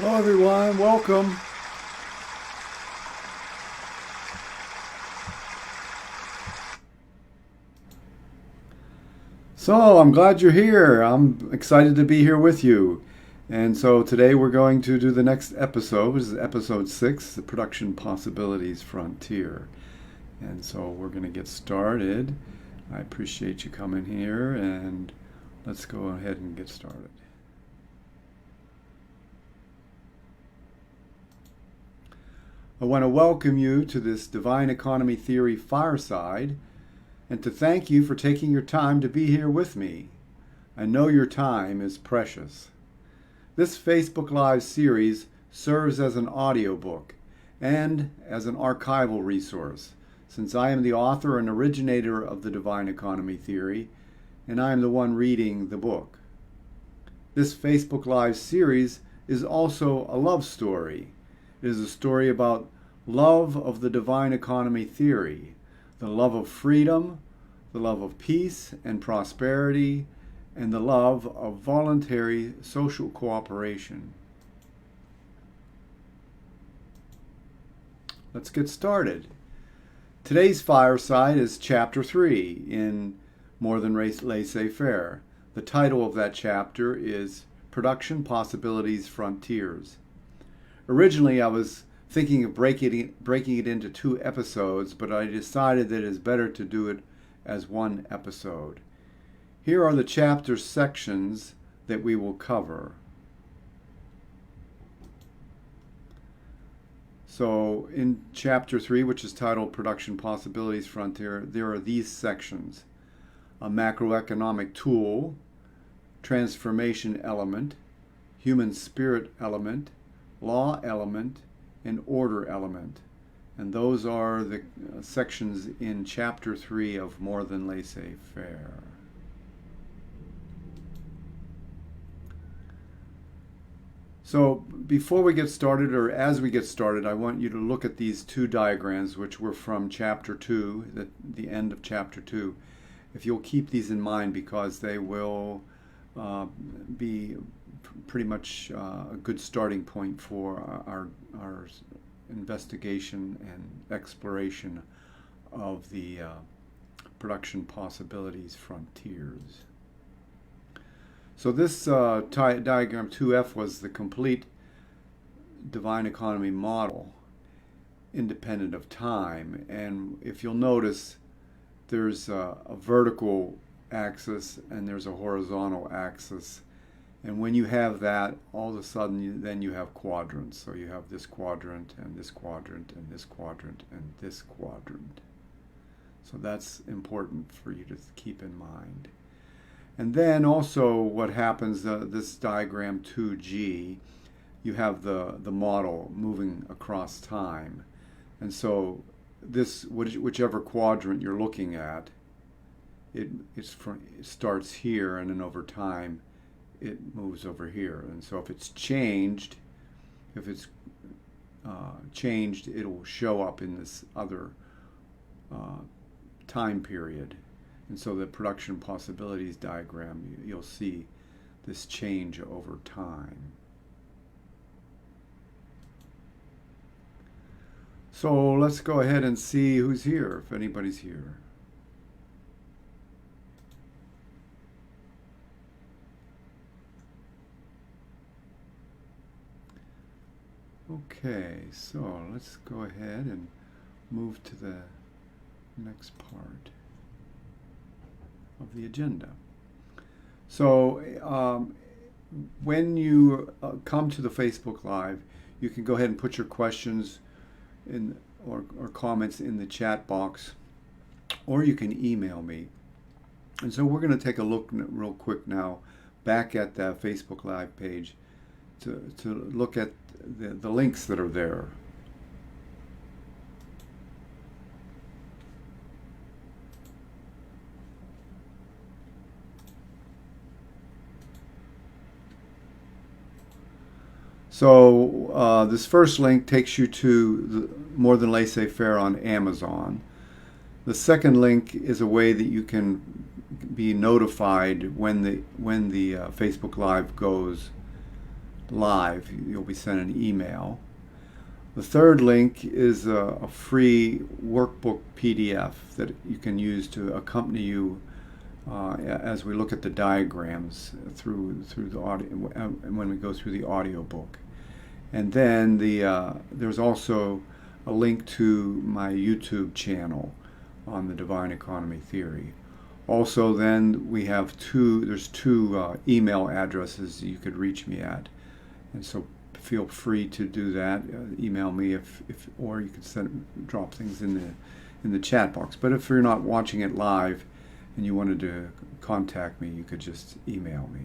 Hello, everyone. Welcome. So, I'm glad you're here. I'm excited to be here with you. And so, today we're going to do the next episode. This is episode 6, The Production Possibilities Frontier. And so, we're going to get started. I appreciate you coming here, and let's go ahead and get started. I want to welcome you to this Divine Economy Theory fireside and to thank you for taking your time to be here with me. I know your time is precious. This Facebook Live series serves as an audiobook and as an archival resource, since I am the author and originator of the Divine Economy Theory, and I am the one reading the book. This Facebook Live series is also a love story. It is a story about love of the divine economy theory, the love of freedom, the love of peace and prosperity, and the love of voluntary social cooperation. Let's get started. Today's fireside is Chapter 3 in More Than Laissez-Faire. The title of that chapter is Production Possibilities Frontiers. Originally, I was thinking of breaking it into 2 episodes, but I decided that it is better to do it as 1 episode. Here are the chapter sections that we will cover. So in Chapter 3, which is titled Production Possibilities Frontier, there are these sections: a macroeconomic tool, transformation element, human spirit element, law element, and order element. And those are the sections in Chapter 3 of More Than Laissez-Faire. So before we get started, or as we get started, I want you to look at these 2 diagrams, which were from Chapter 2, the end of Chapter 2. If you'll keep these in mind, because they will be pretty much a good starting point for our investigation and exploration of the production possibilities frontiers. So this diagram 2F was the complete divine economy model, independent of time. And if you'll notice, there's a vertical axis and there's a horizontal axis. And when you have that, all of a sudden, then you have quadrants. So you have this quadrant and this quadrant and this quadrant and this quadrant. So that's important for you to keep in mind. And then also what happens, this diagram 2G, you have the model moving across time. And so this, whichever quadrant you're looking at, it starts here, and then over time, it moves over here. And so if it's changed, it will show up in this other time period. And so the production possibilities diagram, you'll see this change over time. So let's go ahead and see who's here, if anybody's here. Okay, so let's go ahead and move to the next part of the agenda. So when you come to the Facebook Live, you can go ahead and put your questions in or comments in the chat box, or you can email me. And so we're going to take a look real quick now back at that Facebook Live page to look at the links that are there. So this first link takes you to More Than Laissez-Faire on Amazon. The second link is a way that you can be notified when the Facebook Live goes live, you'll be sent an email. The third link is a free workbook PDF that you can use to accompany you as we look at the diagrams through the audio, and when we go through the audio book. And then there's also a link to my YouTube channel on the divine economy theory. Also, then we have there's two email addresses you could reach me at, and so feel free to do that. Email me or you could drop things in the chat box. But if you're not watching it live and you wanted to contact me, you could just email me.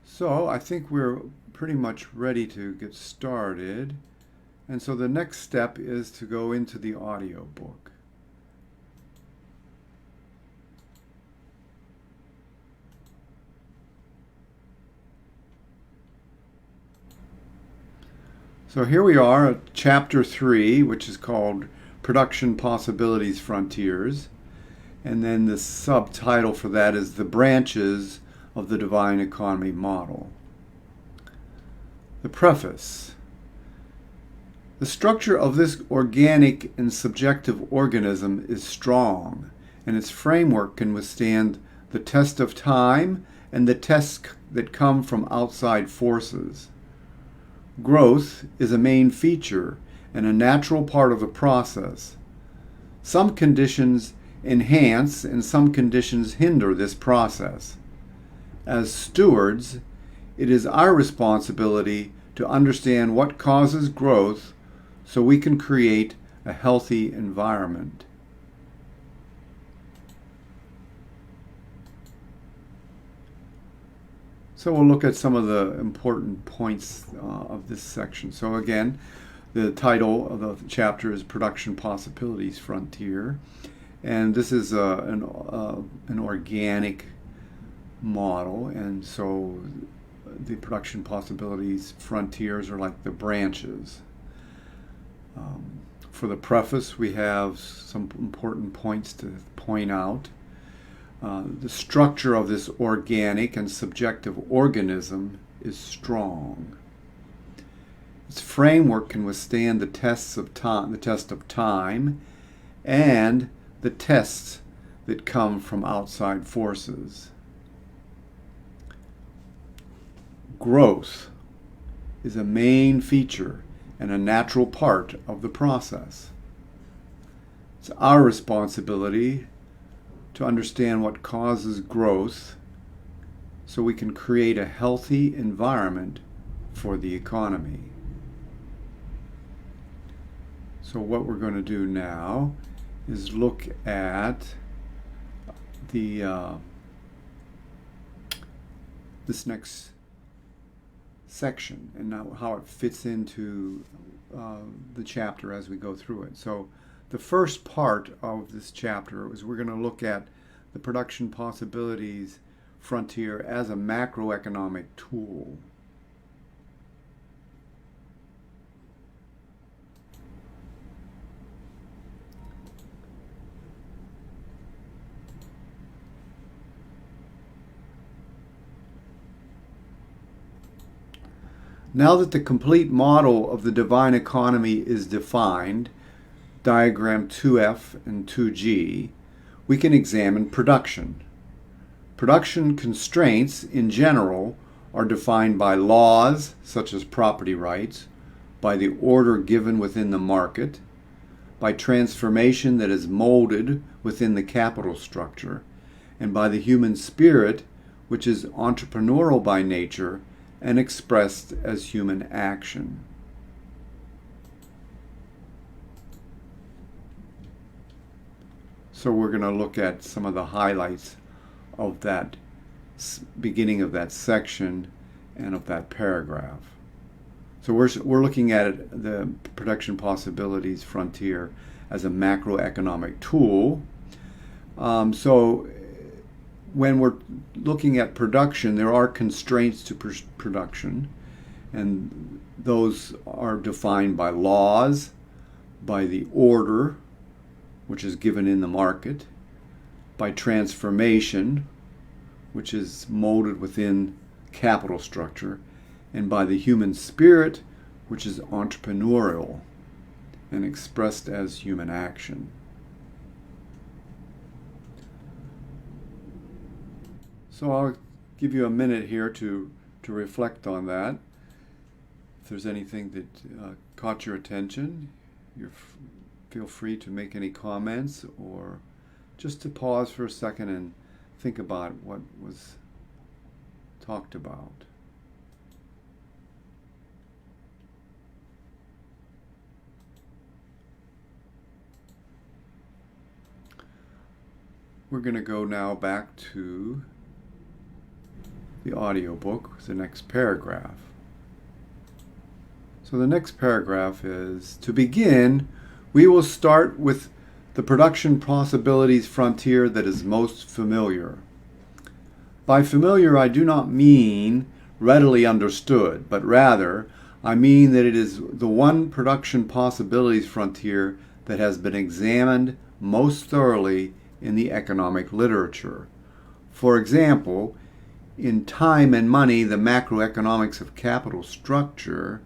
So I think we're pretty much ready to get started. And so the next step is to go into the audio book. So here we are at chapter 3, which is called Production Possibilities Frontiers. And then the subtitle for that is The Branches of the Divine Economy Model. The preface. The structure of this organic and subjective organism is strong, and its framework can withstand the test of time and the tests that come from outside forces. Growth is a main feature and a natural part of the process. Some conditions enhance and some conditions hinder this process. As stewards, it is our responsibility to understand what causes growth so we can create a healthy environment. So we'll look at some of the important points of this section. So again, the title of the chapter is Production Possibilities Frontier. And this is an organic model. And so the production possibilities frontiers are like the branches. For the preface, we have some important points to point out. The structure of this organic and subjective organism is strong. Its framework can withstand the test of time, and the tests that come from outside forces. Growth is a main feature and a natural part of the process. It's our responsibility to understand what causes growth so we can create a healthy environment for the economy. So what we're going to do now is look at this next section and now how it fits into the chapter as we go through it. So the first part of this chapter is we're going to look at the production possibilities frontier as a macroeconomic tool. Now that the complete model of the divine economy is defined, diagram 2F and 2G, we can examine production. Production constraints in general are defined by laws such as property rights, by the order given within the market, by transformation that is molded within the capital structure, and by the human spirit, which is entrepreneurial by nature and expressed as human action. So we're going to look at some of the highlights of that beginning of that section and of that paragraph. So we're looking at it, the production possibilities frontier as a macroeconomic tool. So when we're looking at production, there are constraints to production, and those are defined by laws, by the order, which is given in the market, by transformation, which is molded within capital structure, and by the human spirit, which is entrepreneurial and expressed as human action. So I'll give you a minute here to reflect on that. If there's anything that caught your attention, feel free to make any comments, or just to pause for a second and think about what was talked about. We're going to go now back to the audiobook, the next paragraph. So the next paragraph is, to begin, we will start with the production possibilities frontier that is most familiar. By familiar, I do not mean readily understood, but rather, I mean that it is the one production possibilities frontier that has been examined most thoroughly in the economic literature. For example, in Time and Money, the Macroeconomics of Capital Structure,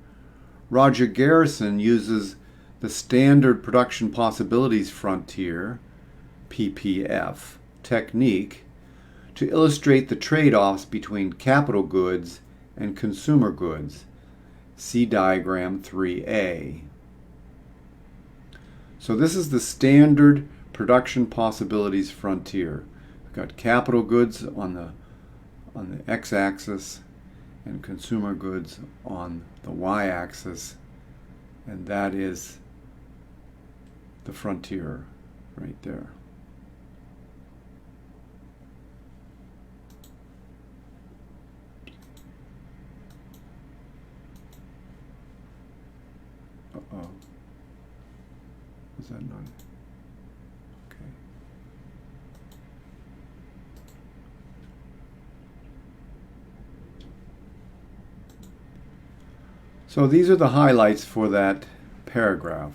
Roger Garrison uses the Standard Production Possibilities Frontier, PPF, technique to illustrate the trade-offs between capital goods and consumer goods. See diagram 3A. So this is the Standard Production Possibilities Frontier. We've got capital goods on the x-axis and consumer goods on the y-axis, and that is the frontier right there. Uh-oh. Was that not? Okay. So these are the highlights for that paragraph.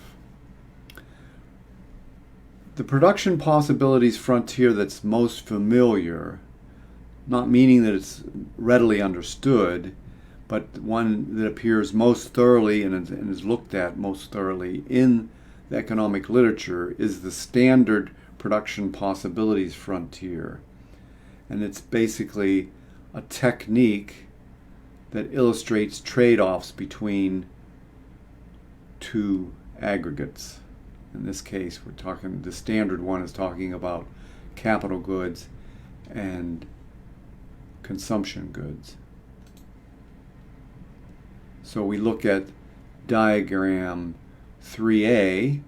The production possibilities frontier that's most familiar, not meaning that it's readily understood, but one that appears most thoroughly and is looked at most thoroughly in the economic literature, is the Standard Production Possibilities Frontier. And it's basically a technique that illustrates trade-offs between two aggregates. In this case, we're talking, the standard one is talking about capital goods and consumption goods. So we look at diagram 3A,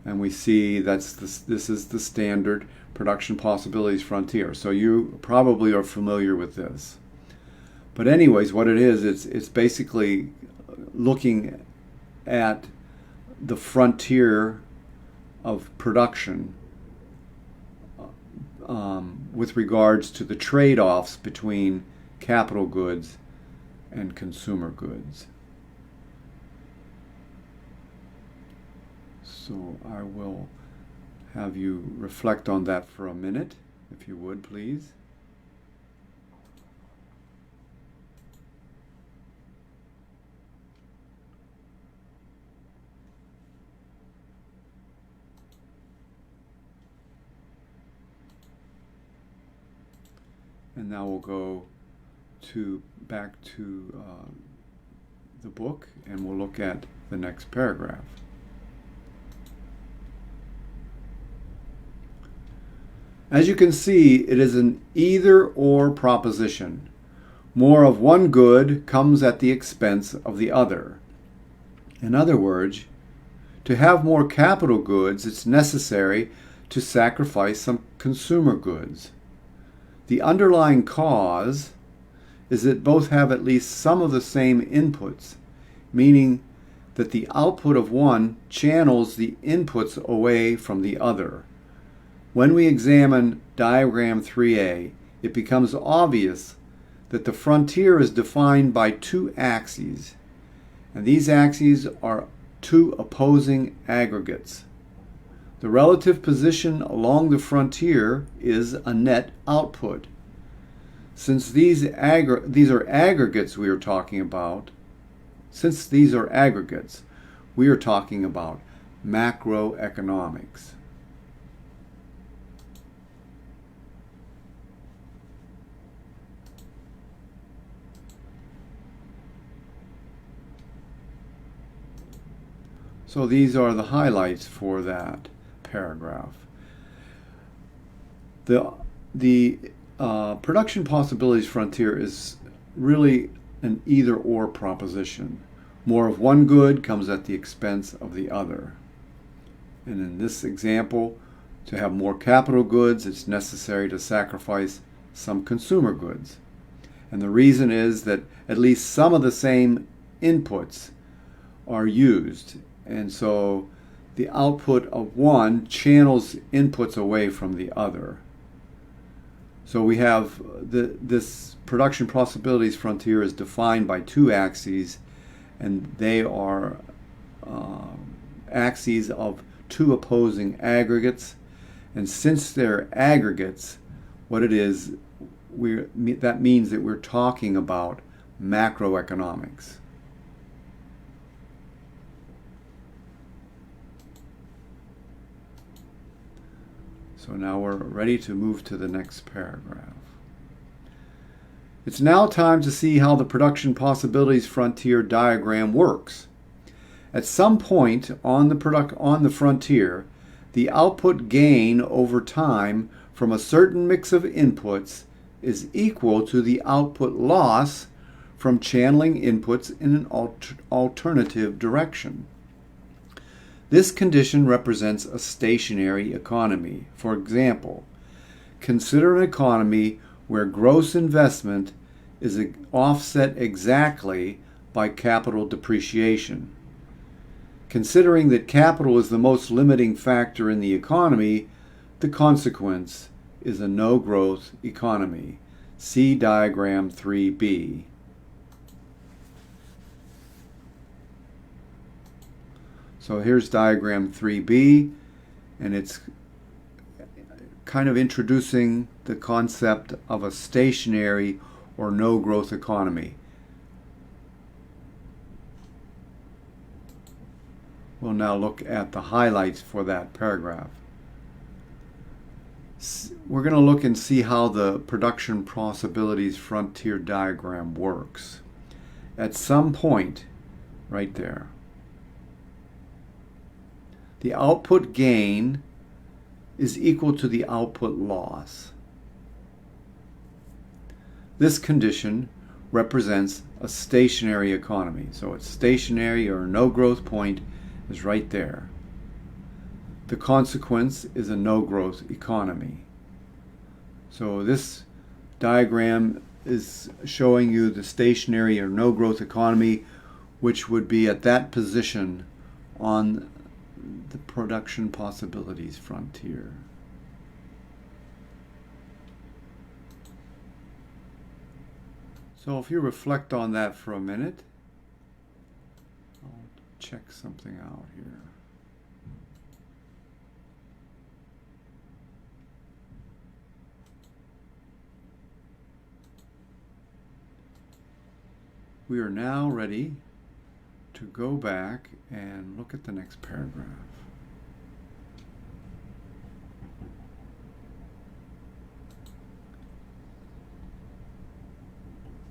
and we see this is the Standard Production Possibilities Frontier. So you probably are familiar with this. But anyways, what it is, it's basically looking at the frontier of production with regards to the trade-offs between capital goods and consumer goods. So I will have you reflect on that for a minute, if you would, please. And now we'll go back to the book, and we'll look at the next paragraph. As you can see, it is an either-or proposition. More of one good comes at the expense of the other. In other words, to have more capital goods, it's necessary to sacrifice some consumer goods. The underlying cause is that both have at least some of the same inputs, meaning that the output of one channels the inputs away from the other. When we examine diagram 3A, it becomes obvious that the frontier is defined by two axes, and these axes are two opposing aggregates. The relative position along the frontier is a net output. Since these are aggregates we are talking about, since these are aggregates, we are talking about macroeconomics. So these are the highlights for that paragraph. The production possibilities frontier is really an either-or proposition. More of one good comes at the expense of the other. And in this example, to have more capital goods, it's necessary to sacrifice some consumer goods. And the reason is that at least some of the same inputs are used. And so the output of one channels inputs away from the other. So we have this production possibilities frontier is defined by two axes, and they are axes of two opposing aggregates. And since they're aggregates, what it is, that means that we're talking about macroeconomics. So now we're ready to move to the next paragraph. It's now time to see how the production possibilities frontier diagram works. At some point on the frontier, the output gain over time from a certain mix of inputs is equal to the output loss from channeling inputs in an alternative direction. This condition represents a stationary economy. For example, consider an economy where gross investment is offset exactly by capital depreciation. Considering that capital is the most limiting factor in the economy, the consequence is a no-growth economy. See diagram 3B. So here's diagram 3B, and it's kind of introducing the concept of a stationary or no-growth economy. We'll now look at the highlights for that paragraph. We're going to look and see how the production possibilities frontier diagram works. At some point, right there, the output gain is equal to the output loss. This condition represents a stationary economy. So it's stationary or no growth point is right there. The consequence is a no growth economy. So this diagram is showing you the stationary or no growth economy, which would be at that position on the production possibilities frontier. So if you reflect on that for a minute, I'll check something out here. We are now ready to go back and look at the next paragraph.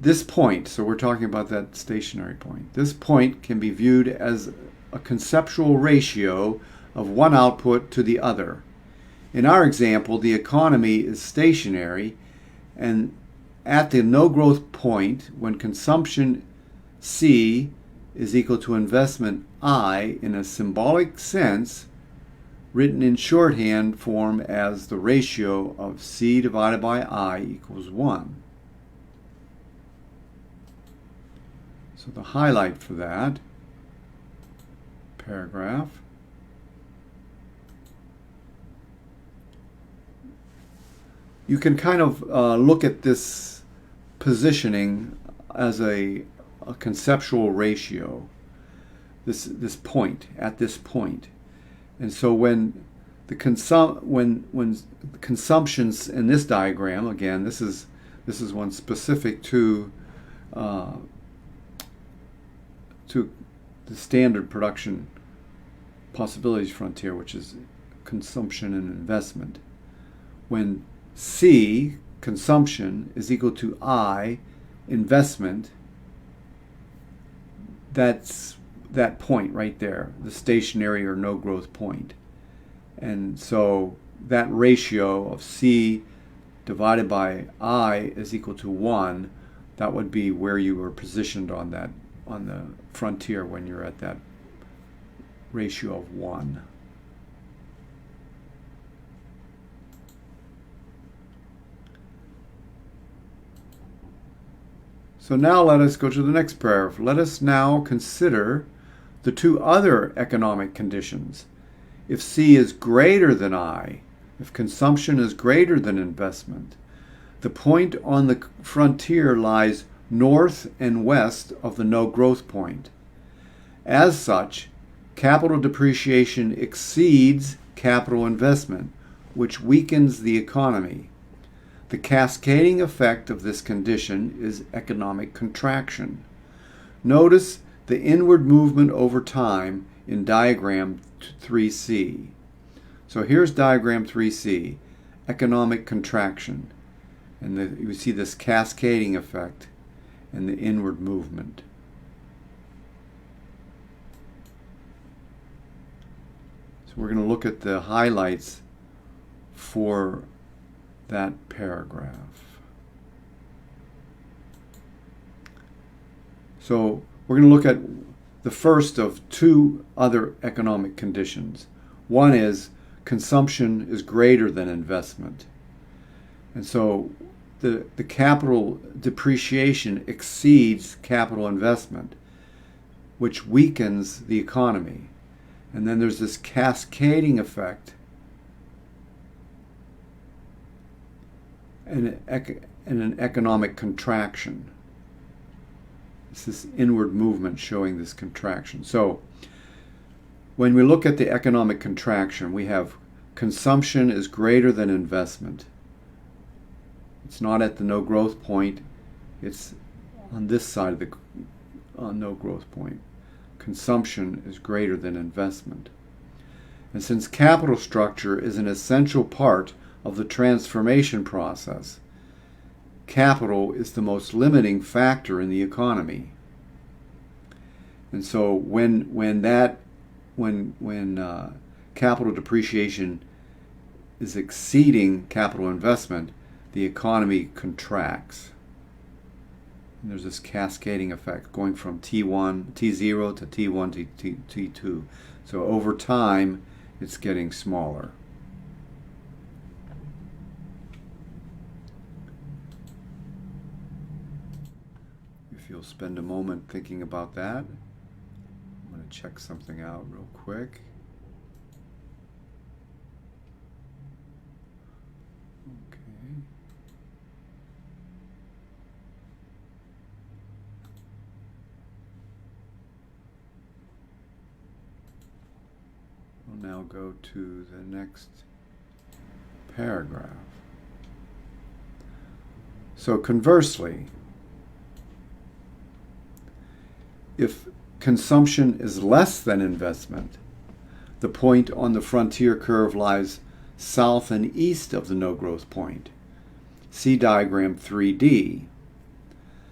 This point, so we're talking about that stationary point, this point can be viewed as a conceptual ratio of one output to the other. In our example, the economy is stationary, and at the no growth point, when consumption C is equal to investment I in a symbolic sense, written in shorthand form as the ratio of C divided by I equals 1. So the highlight for that paragraph you can kind of look at this positioning as a conceptual ratio, this point, at this point. And so when the consumptions in this diagram, again, this is This is one specific to the standard production possibilities frontier, which is consumption and investment. When C, consumption, is equal to I, investment, that's that point right there, the stationary or no growth point. And so that ratio of C divided by I is equal to 1. That would be where you were positioned on the frontier when you're at that ratio of 1. So now let us go to the next paragraph. Let us now consider the two other economic conditions. If C is greater than I, if consumption is greater than investment, the point on the frontier lies north and west of the no growth point. As such, capital depreciation exceeds capital investment, which weakens the economy. The cascading effect of this condition is economic contraction. Notice the inward movement over time in diagram 3C. So here's diagram 3C, economic contraction. And you see this cascading effect and the inward movement. So we're going to look at the highlights for that paragraph. So we're going to look at the first of two other economic conditions. One is consumption is greater than investment. And so the capital depreciation exceeds capital investment, which weakens the economy. And then there's this cascading effect and an economic contraction. It's this inward movement showing this contraction. So when we look at the economic contraction, we have consumption is greater than investment. It's not at the no growth point. It's on this side of the no growth point. Consumption is greater than investment. And since capital structure is an essential part of the transformation process, capital is the most limiting factor in the economy. And so when capital depreciation is exceeding capital investment, the economy contracts. And there's this cascading effect going from T0 to T1 to T2. So over time, it's getting smaller. If you'll spend a moment thinking about that, I'm going to check something out real quick. Okay. We'll now go to the next paragraph. So conversely, if consumption is less than investment, the point on the frontier curve lies south and east of the no growth point. See diagram 3D.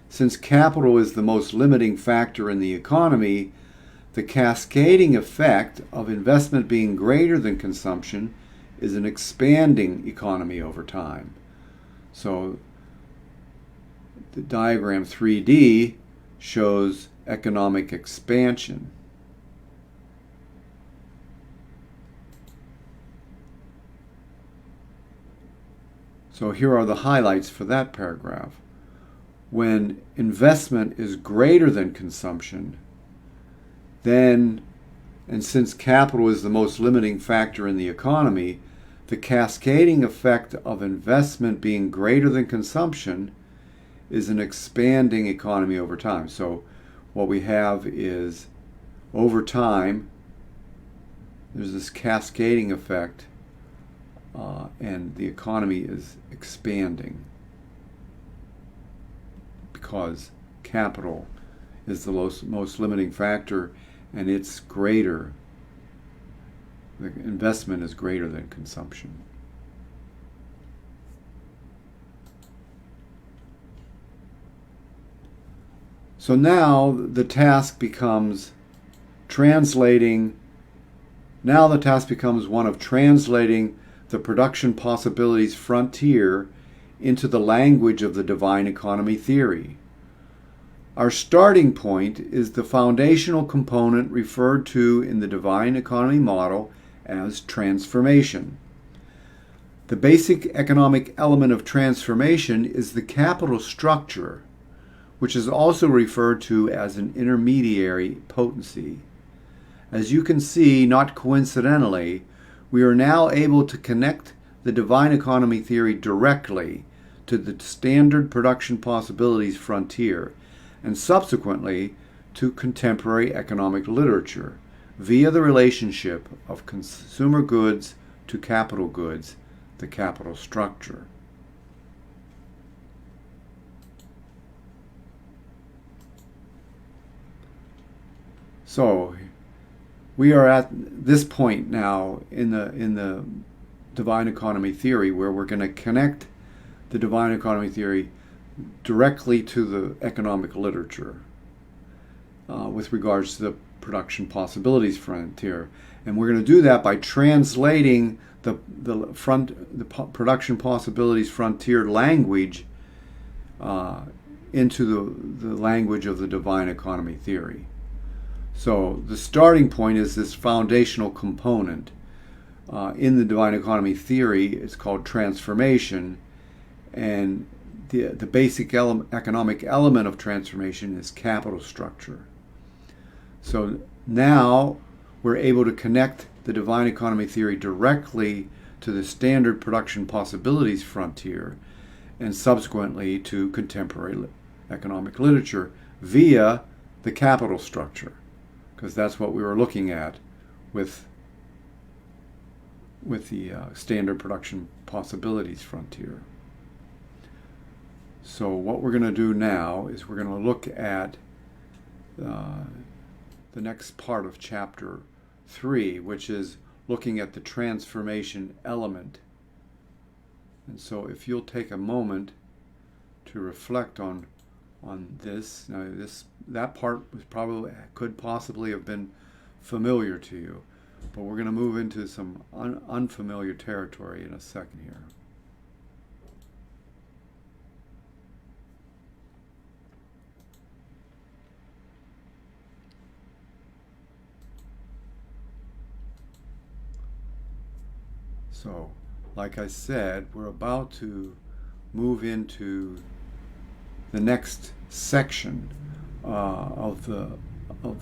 Since capital is the most limiting factor in the economy, the cascading effect of investment being greater than consumption is an expanding economy over time. So the diagram 3D shows economic expansion. So here are the highlights for that paragraph. When investment is greater than consumption, then, and since capital is the most limiting factor in the economy, the cascading effect of investment being greater than consumption is an expanding economy over time. So what we have is, over time, there's this cascading effect, and the economy is expanding. because capital is the most limiting factor, and it's greater. The investment is greater than consumption. So now the task becomes one of translating the production possibilities frontier into the language of the divine economy theory. Our starting point is the foundational component referred to in the divine economy model as transformation. The basic economic element of transformation is the capital structure, which is also referred to as an intermediary potency. As you can see, not coincidentally, we are now able to connect the divine economy theory directly to the standard production possibilities frontier, and subsequently to contemporary economic literature via the relationship of consumer goods to capital goods, the capital structure. So we are at this point now in the divine economy theory where we're going to connect the divine economy theory directly to the economic literature with regards to the production possibilities frontier. And we're going to do that by translating the production possibilities frontier language into the language of the divine economy theory. So the starting point is this foundational component. In the divine economy theory, it's called transformation, and the basic economic element of transformation is capital structure. So now we're able to connect the divine economy theory directly to the standard production possibilities frontier and subsequently to contemporary economic literature via the capital structure, because that's what we were looking at with the standard production possibilities frontier. So what we're going to do now is we're going to look at the next part of chapter 3, which is looking at the transformation element. And so if you'll take a moment to reflect on this. Now that part could possibly have been familiar to you, but we're going to move into some unfamiliar territory in a second here. So, like I said, we're about to move into the next section of the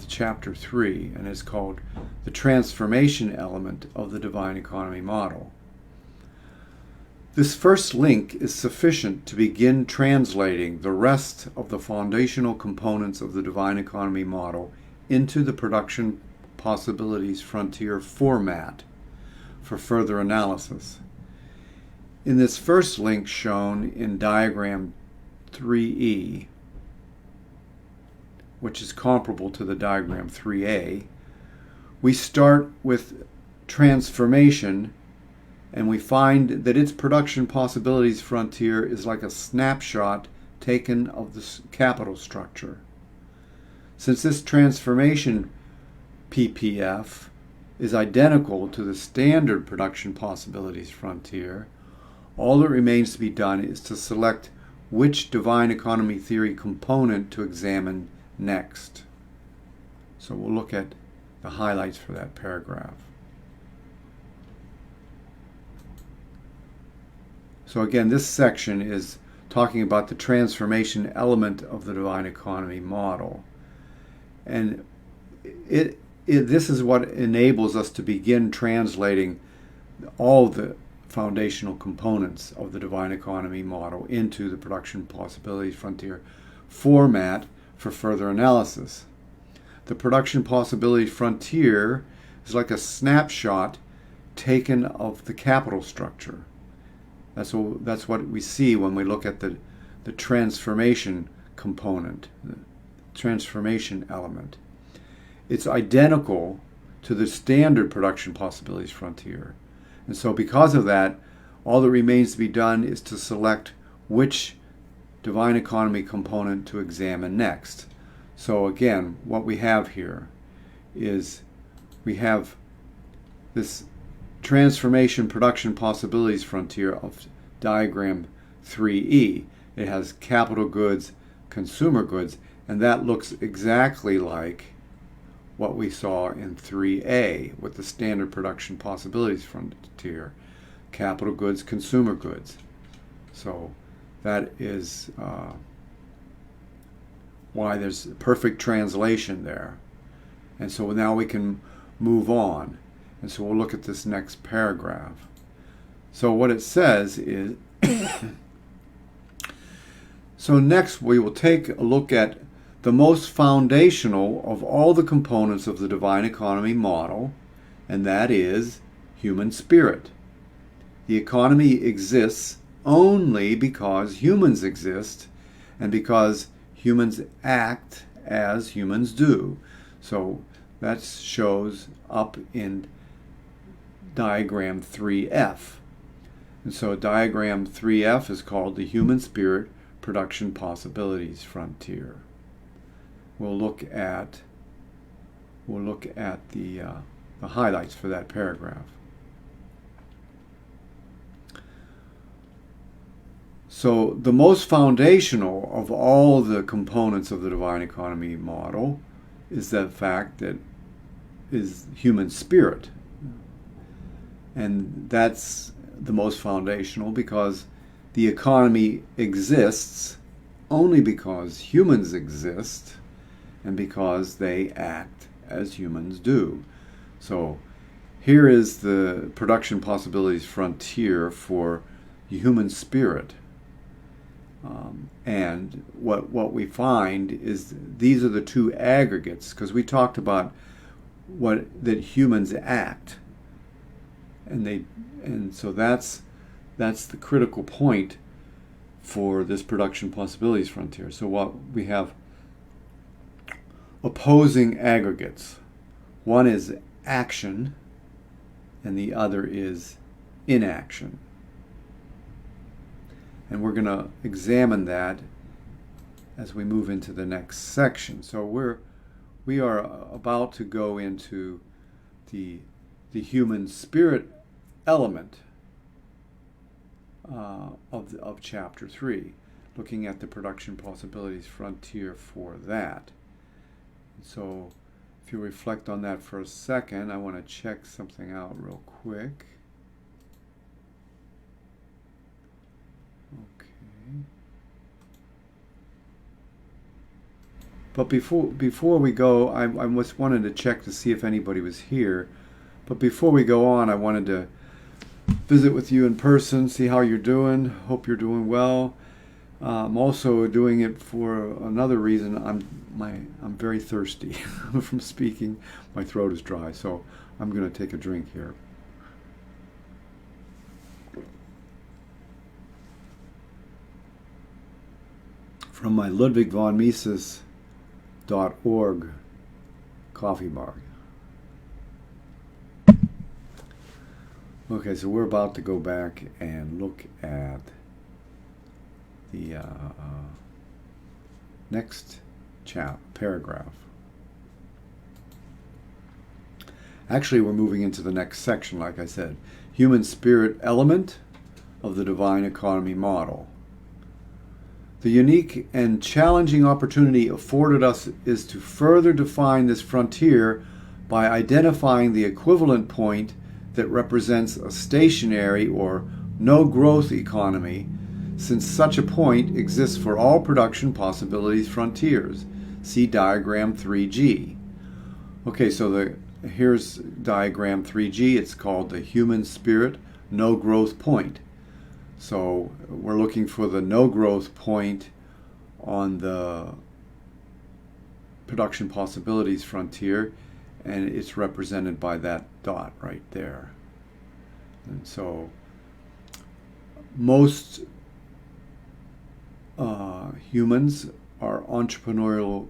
chapter 3, and it's called the transformation element of the divine economy model. This first link is sufficient to begin translating the rest of the foundational components of the divine economy model into the production possibilities frontier format for further analysis. In this first link shown in diagram 3E, which is comparable to the diagram 3A, we start with transformation, and we find that its production possibilities frontier is like a snapshot taken of the capital structure. Since this transformation PPF is identical to the standard production possibilities frontier, all that remains to be done is to select which divine economy theory component to examine next. So we'll look at the highlights for that paragraph. So again, this section is talking about the transformation element of the divine economy model. And this is what enables us to begin translating all the foundational components of the divine economy model into the production possibilities frontier format for further analysis. The production possibilities frontier is like a snapshot taken of the capital structure. That's what we see when we look at the transformation component, the transformation element. It's identical to the standard production possibilities frontier. And so because of that, all that remains to be done is to select which divine economy component to examine next. So again, what we have here is we have this transformation production possibilities frontier of diagram 3E. It has capital goods, consumer goods, and that looks exactly like what we saw in 3A with the standard production possibilities frontier. Capital goods, consumer goods. So that is why there's perfect translation there. And so now we can move on. And so we'll look at this next paragraph. So what it says is, so next we will take a look at the most foundational of all the components of the divine economy model, and that is human spirit. The economy exists only because humans exist and because humans act as humans do. So that shows up in diagram 3F. And so diagram 3F is called the human spirit production possibilities frontier. We'll look at the highlights for that paragraph. So the most foundational of all the components of the divine economy model is the fact that is human spirit. And that's the most foundational because the economy exists only because humans exist and because they act as humans do. So here is the production possibilities frontier for human spirit. And what we find is these are the two aggregates, because we talked about that humans act, and so that's the critical point for this production possibilities frontier. So what we have opposing aggregates. One is action, and the other is inaction. And we're going to examine that as we move into the next section. So we are about to go into the human spirit element of chapter 3, looking at the production possibilities frontier for that. So if you reflect on that for a second, I want to check something out real quick. But before we go, I just wanted to check to see if anybody was here. But before we go on, I wanted to visit with you in person, see how you're doing. Hope you're doing well. I'm also doing it for another reason. I'm very thirsty from speaking. My throat is dry, so I'm going to take a drink here. From my Ludwig von Mises.org coffee mug. Okay, so we're about to go back and look at the next paragraph. Actually, we're moving into the next section, like I said. Human spirit element of the divine economy model. The unique and challenging opportunity afforded us is to further define this frontier by identifying the equivalent point that represents a stationary or no-growth economy, since such a point exists for all production possibilities frontiers. See diagram 3G. Okay, so here's diagram 3G. It's called the human spirit no-growth point. So we're looking for the no-growth point on the production possibilities frontier, and it's represented by that dot right there. And so most humans are entrepreneurially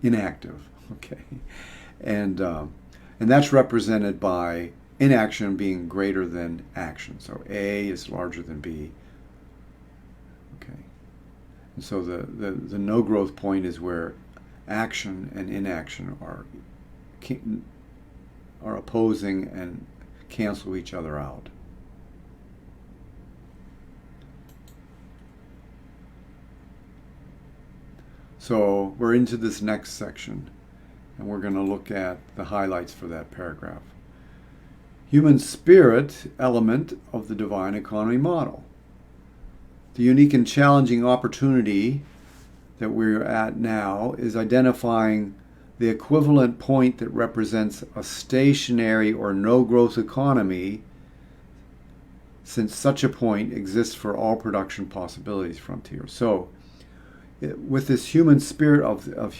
inactive. Okay, and that's represented by inaction being greater than action. So A is larger than B. Okay, and so the no growth point is where action and inaction are opposing and cancel each other out. So we're into this next section, and we're going to look at the highlights for that paragraph. Human spirit element of the divine economy model. The unique and challenging opportunity that we're at now is identifying the equivalent point that represents a stationary or no growth economy, since such a point exists for all production possibilities frontier. So with this human spirit of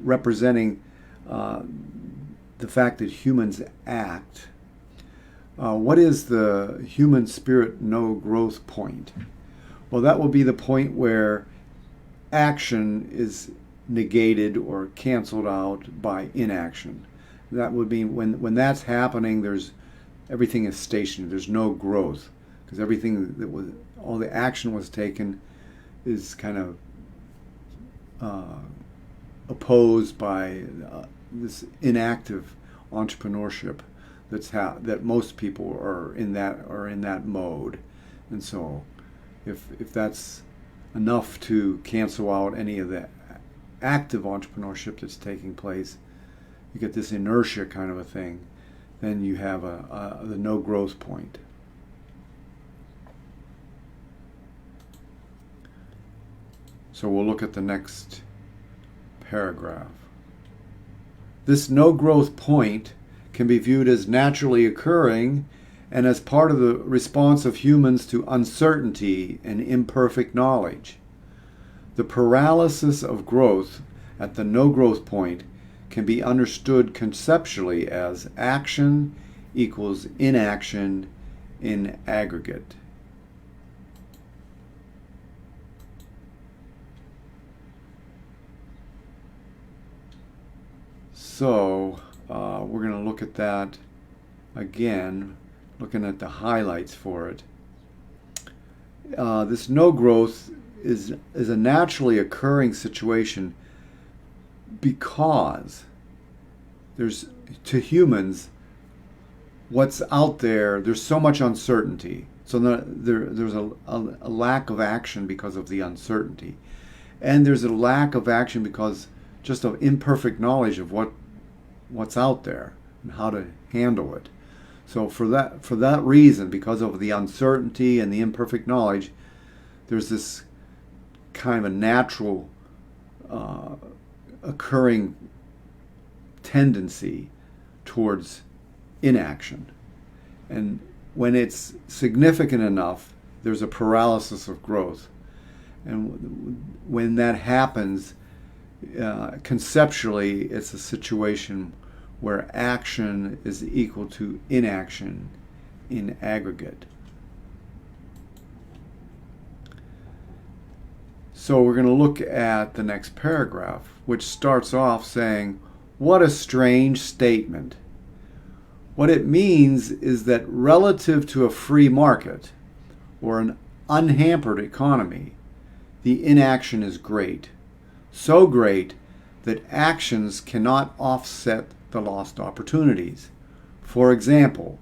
representing the fact that humans act, what is the human spirit no growth point? Well, that will be the point where action is negated or canceled out by inaction. That would be when that's happening, everything is stationary. There's no growth, because everything that was, all the action was taken, is kind of opposed by this inactive entrepreneurship that most people are in that mode. And so if that's enough to cancel out any of the active entrepreneurship that's taking place, you get this inertia kind of a thing, then you have the no growth point. So we'll look at the next paragraph. This no growth point can be viewed as naturally occurring and as part of the response of humans to uncertainty and imperfect knowledge. The paralysis of growth at the no growth point can be understood conceptually as action equals inaction in aggregate. So we're going to look at that again, looking at the highlights for it. This no growth is a naturally occurring situation because to humans, what's out there's so much uncertainty. So there's a lack of action because of the uncertainty. And there's a lack of action because just of imperfect knowledge of what's out there and how to handle it. So for that reason, because of the uncertainty and the imperfect knowledge, there's this kind of a natural occurring tendency towards inaction. And when it's significant enough, there's a paralysis of growth. And when that happens, conceptually, it's a situation where action is equal to inaction in aggregate. So we're going to look at the next paragraph, which starts off saying, "What a strange statement." What it means is that relative to a free market or an unhampered economy, the inaction is great. So great that actions cannot offset the lost opportunities. For example,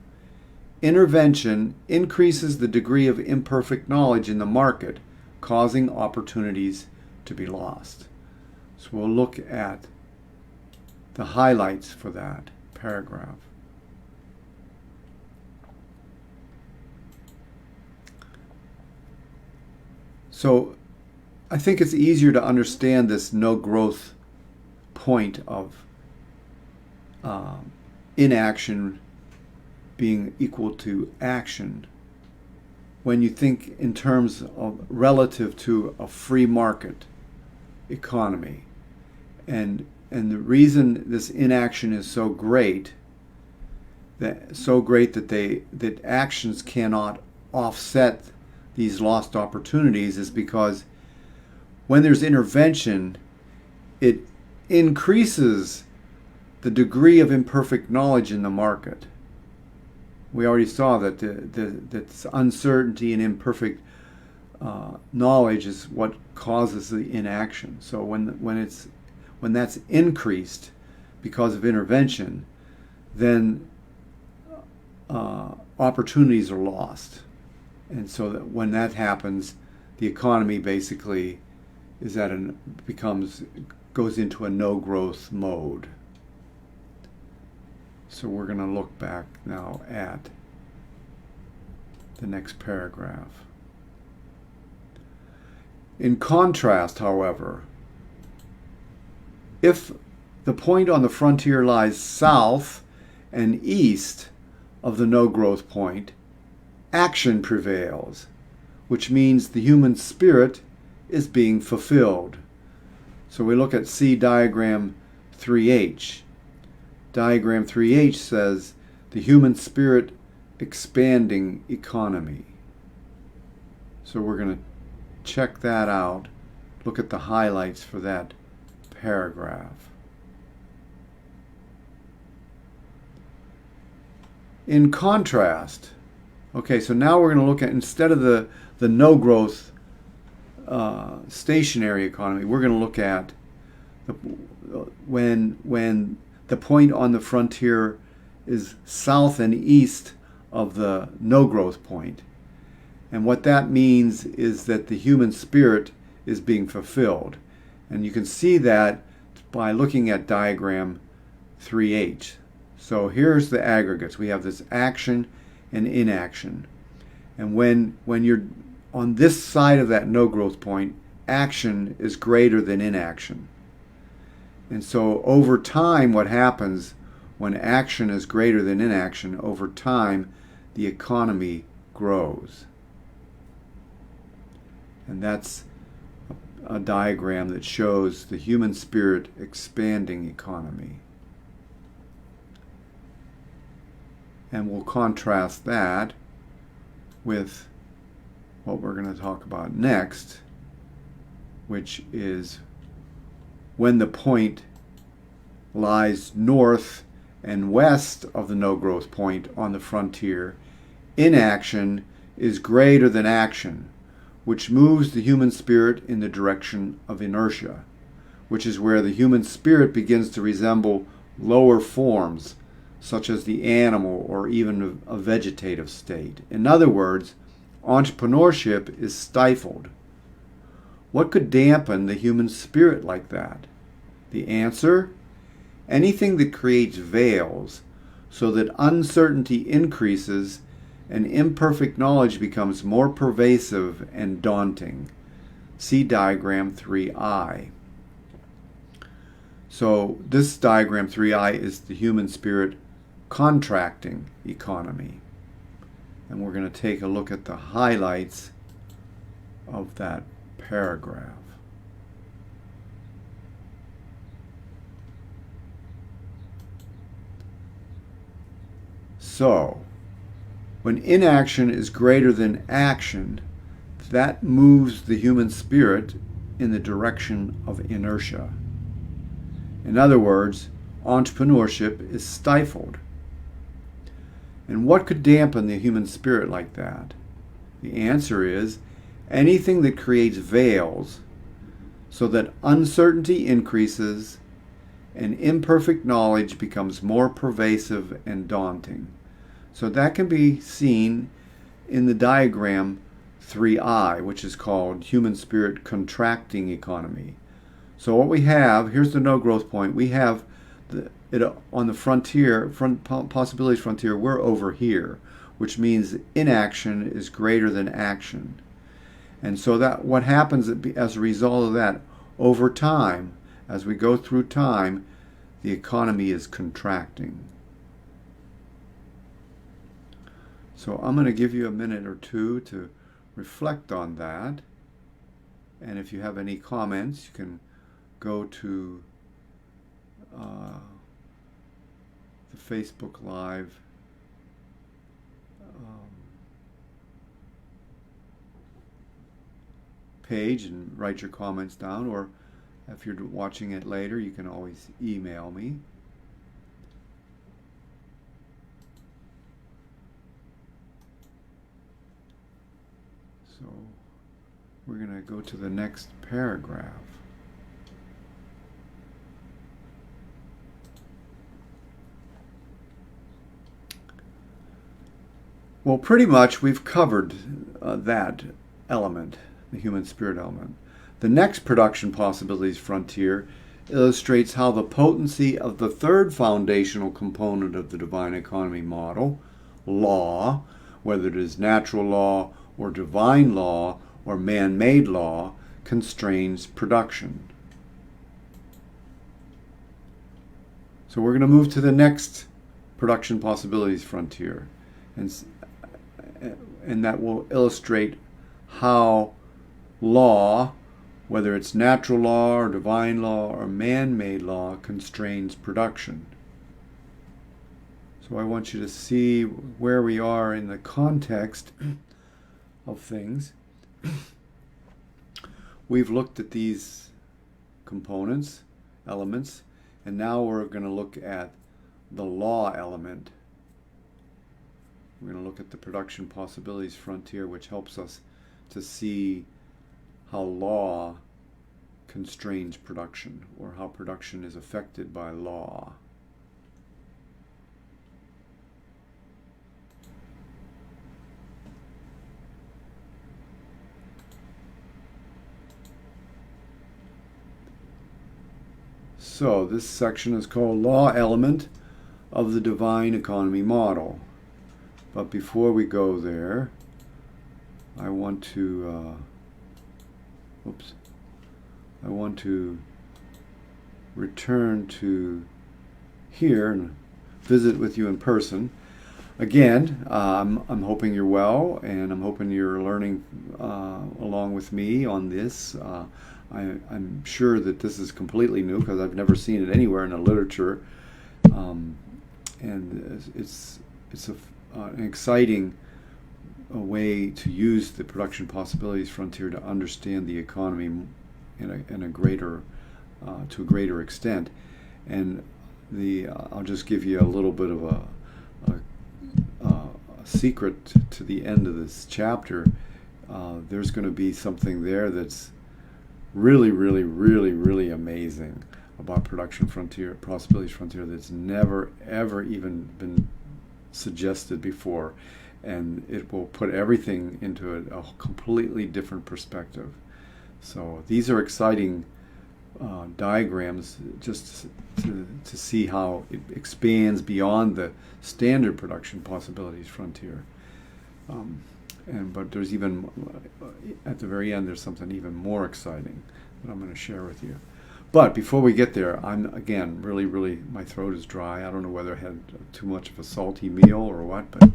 intervention increases the degree of imperfect knowledge in the market, causing opportunities to be lost. So we'll look at the highlights for that paragraph. So I think it's easier to understand this no growth point of inaction being equal to action when you think in terms of relative to a free market economy. And the reason this inaction is so great that actions cannot offset these lost opportunities is because when there's intervention, it increases the degree of imperfect knowledge in the market. We already saw that that uncertainty and imperfect knowledge is what causes the inaction. So when that's increased because of intervention, then opportunities are lost. And so that when that happens, the economy basically goes into a no growth mode. So we're going to look back now at the next paragraph. In contrast, however, if the point on the frontier lies south and east of the no-growth point, action prevails, which means the human spirit is being fulfilled. So we look at C diagram 3H. Diagram 3H says the human spirit expanding economy. So we're going to check that out, look at the highlights for that paragraph. In contrast, okay, so now we're going to look at, instead of the no growth stationary economy, we're going to look at when the point on the frontier is south and east of the no growth point. And what that means is that the human spirit is being fulfilled. And you can see that by looking at diagram 3H. So here's the aggregates. We have this action and inaction. And when you're on this side of that no growth point, action is greater than inaction. And so over time, what happens when action is greater than inaction, over time, the economy grows. And that's a diagram that shows the human spirit expanding economy. And we'll contrast that with what we're going to talk about next, which is when the point lies north and west of the no-growth point on the frontier, inaction is greater than action, which moves the human spirit in the direction of inertia, which is where the human spirit begins to resemble lower forms, such as the animal or even a vegetative state. In other words, entrepreneurship is stifled. What could dampen the human spirit like that? The answer? Anything that creates veils so that uncertainty increases and imperfect knowledge becomes more pervasive and daunting. See diagram 3I. So this diagram 3I is the human spirit contracting economy. And we're going to take a look at the highlights of that paragraph. So, when inaction is greater than action, that moves the human spirit in the direction of inertia. In other words, entrepreneurship is stifled. And what could dampen the human spirit like that? The answer is anything that creates veils so that uncertainty increases and imperfect knowledge becomes more pervasive and daunting. So that can be seen in the diagram 3I, which is called human spirit contracting economy. So what we have, here's the no growth point. We have it on the frontier, possibilities frontier, we're over here, which means inaction is greater than action. And so that what happens as a result of that, over time, as we go through time, the economy is contracting. So I'm going to give you a minute or two to reflect on that. And if you have any comments, you can go to the Facebook Live page and write your comments down, or if you're watching it later, you can always email me. So we're going to go to the next paragraph. Well, pretty much we've covered that element, the human spirit element. The next production possibilities frontier illustrates how the potency of the third foundational component of the divine economy model, law, whether it is natural law or divine law or man-made law, constrains production. So we're going to move to the next production possibilities frontier, and that will illustrate how law, whether it's natural law or divine law or man-made law, constrains production. So I want you to see where we are in the context of things. We've looked at these components, elements, and now we're going to look at the law element. We're going to look at the production possibilities frontier, which helps us to see how law constrains production, or how production is affected by law. So this section is called Law Element of the Divine Economy Model. But before we go there, I want to return to here and visit with you in person. Again, I'm hoping you're well, and I'm hoping you're learning along with me on this. I'm sure that this is completely new because I've never seen it anywhere in the literature, and it's an exciting way to use the production possibilities frontier to understand the economy in a greater to a greater extent. And I'll just give you a little bit of a secret to the end of this chapter. There's going to be something there that's really, really, really, really amazing about production frontier, possibilities frontier, that's never, ever even been suggested before, and it will put everything into a completely different perspective. So these are exciting diagrams just to see how it expands beyond the standard production possibilities frontier. But there's even, at the very end, there's something even more exciting that I'm going to share with you. But before we get there, I'm, again, really, my throat is dry. I don't know whether I had too much of a salty meal or what, but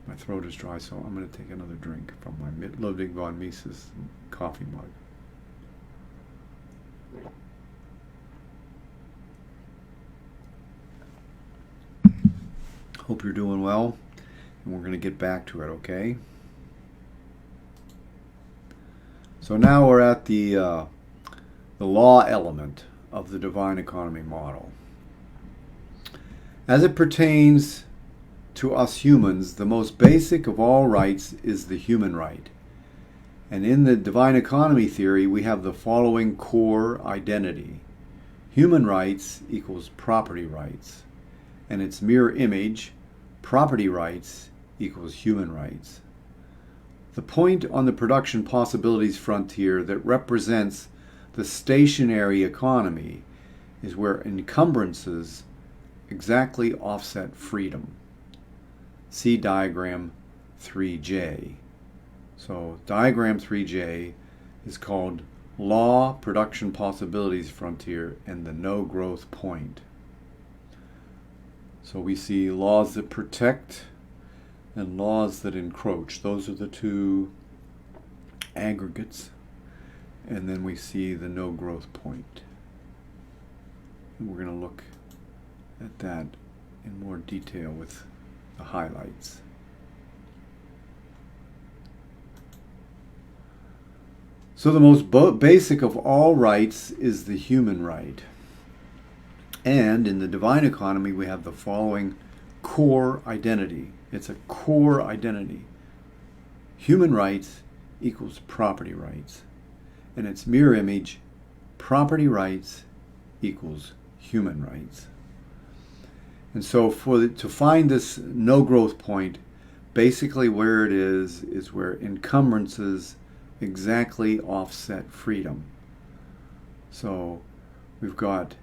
my throat is dry, so I'm going to take another drink from my Ludwig von Mises coffee mug. Hope you're doing well, and we're going to get back to it, okay? So now we're at the law element of the divine economy model. As it pertains to us humans, the most basic of all rights is the human right. And in the divine economy theory, we have the following core identity. Human rights equals property rights, and its mirror image, property rights equals human rights. The point on the production possibilities frontier that represents the stationary economy is where encumbrances exactly offset freedom. See diagram 3J. So diagram 3J is called Law Production Possibilities Frontier and the No Growth Point. So we see laws that protect and laws that encroach. Those are the two aggregates. And then we see the no growth point. And we're going to look at that in more detail with the highlights. So the most basic of all rights is the human right. And in the divine economy, we have the following core identity. It's a core identity. Human rights equals property rights. And its mirror image, property rights equals human rights. And so to find this no growth point, basically where it is where encumbrances exactly offset freedom. So we've got,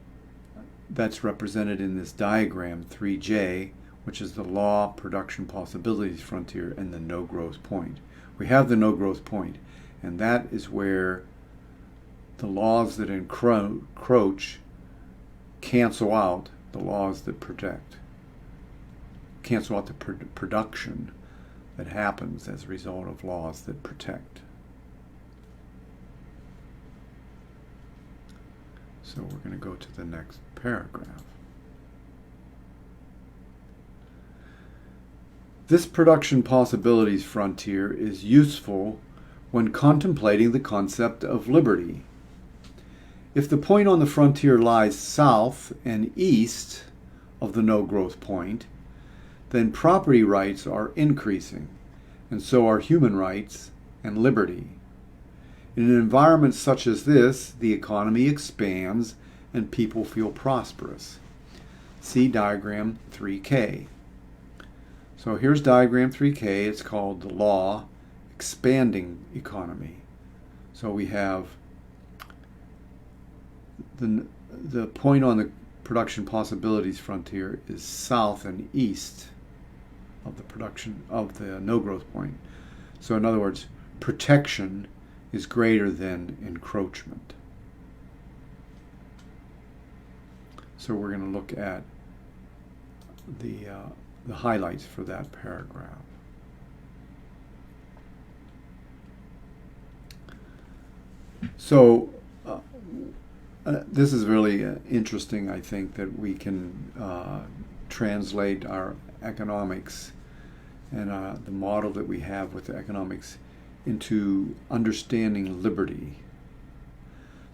that's represented in this diagram 3J, which is the law, production possibilities frontier, and the no growth point. We have the no growth point, and that is where the laws that encroach cancel out the laws that protect, cancel out the production that happens as a result of laws that protect. So we're going to go to the next paragraph. This production possibilities frontier is useful when contemplating the concept of liberty. If the point on the frontier lies south and east of the no growth point, then property rights are increasing, and so are human rights and liberty. In an environment such as this, the economy expands and people feel prosperous. See diagram 3K. So here's diagram 3K. It's called the law expanding economy. So we have the point on the production possibilities frontier is south and east of the production of the no growth point. So in other words, protection is greater than encroachment. So we're going to look at the highlights for that paragraph. So this is really interesting, I think, that we can translate our economics and the model that we have with the economics into understanding liberty.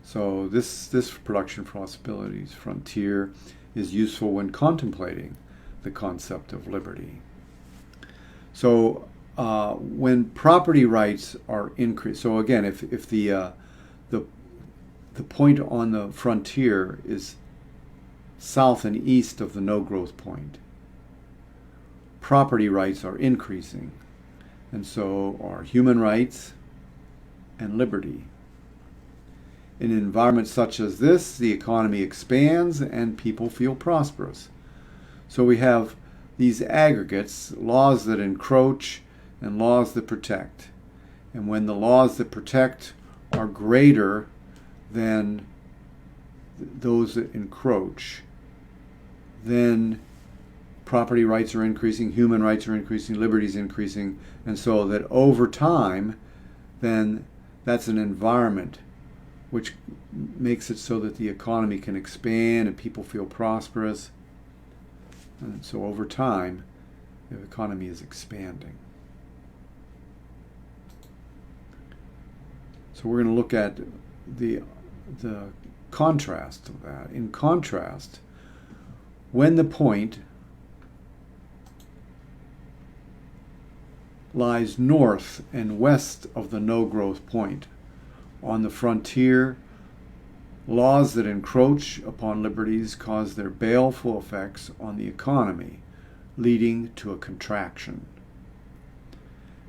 So this production possibilities frontier is useful when contemplating the concept of liberty. So when property rights are increased, so again, if the point on the frontier is south and east of the no growth point, property rights are increasing, and so are human rights and liberty. In an environment such as this, the economy expands and people feel prosperous. So we have these aggregates, laws that encroach and laws that protect. And when the laws that protect are greater than those that encroach, then property rights are increasing, human rights are increasing, liberty is increasing, and so that over time, then that's an environment which makes it so that the economy can expand and people feel prosperous. And so over time, the economy is expanding. So we're going to look at the contrast of that. In contrast, when the point lies north and west of the no growth point, on the frontier, laws that encroach upon liberties cause their baleful effects on the economy, leading to a contraction.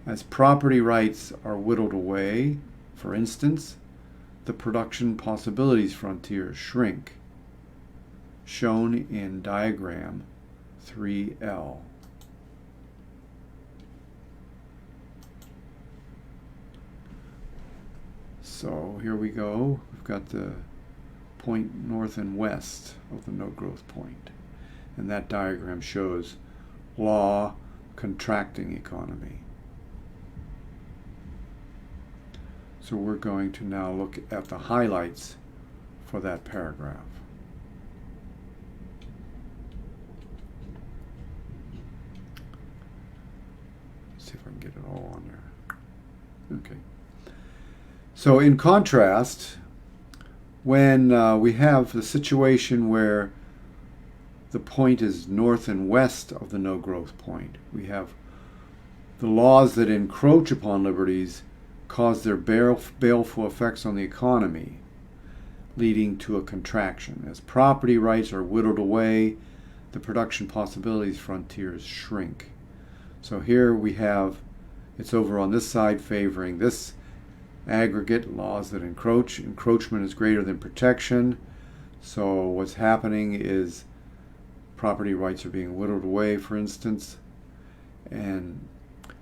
As property rights are whittled away, for instance, the production possibilities frontier shrink, shown in diagram 3L. So here we go. We've got the point north and west of the no growth point. And that diagram shows law contracting economy. So we're going to now look at the highlights for that paragraph. Let's see if I can get it all on there. Okay. So in contrast, when we have the situation where the point is north and west of the no growth point, we have the laws that encroach upon liberties cause their baleful effects on the economy, leading to a contraction. As property rights are whittled away, the production possibilities frontiers shrink. So here we have, it's over on this side favoring this aggregate, laws that encroach. Encroachment is greater than protection. So what's happening is property rights are being whittled away, for instance. And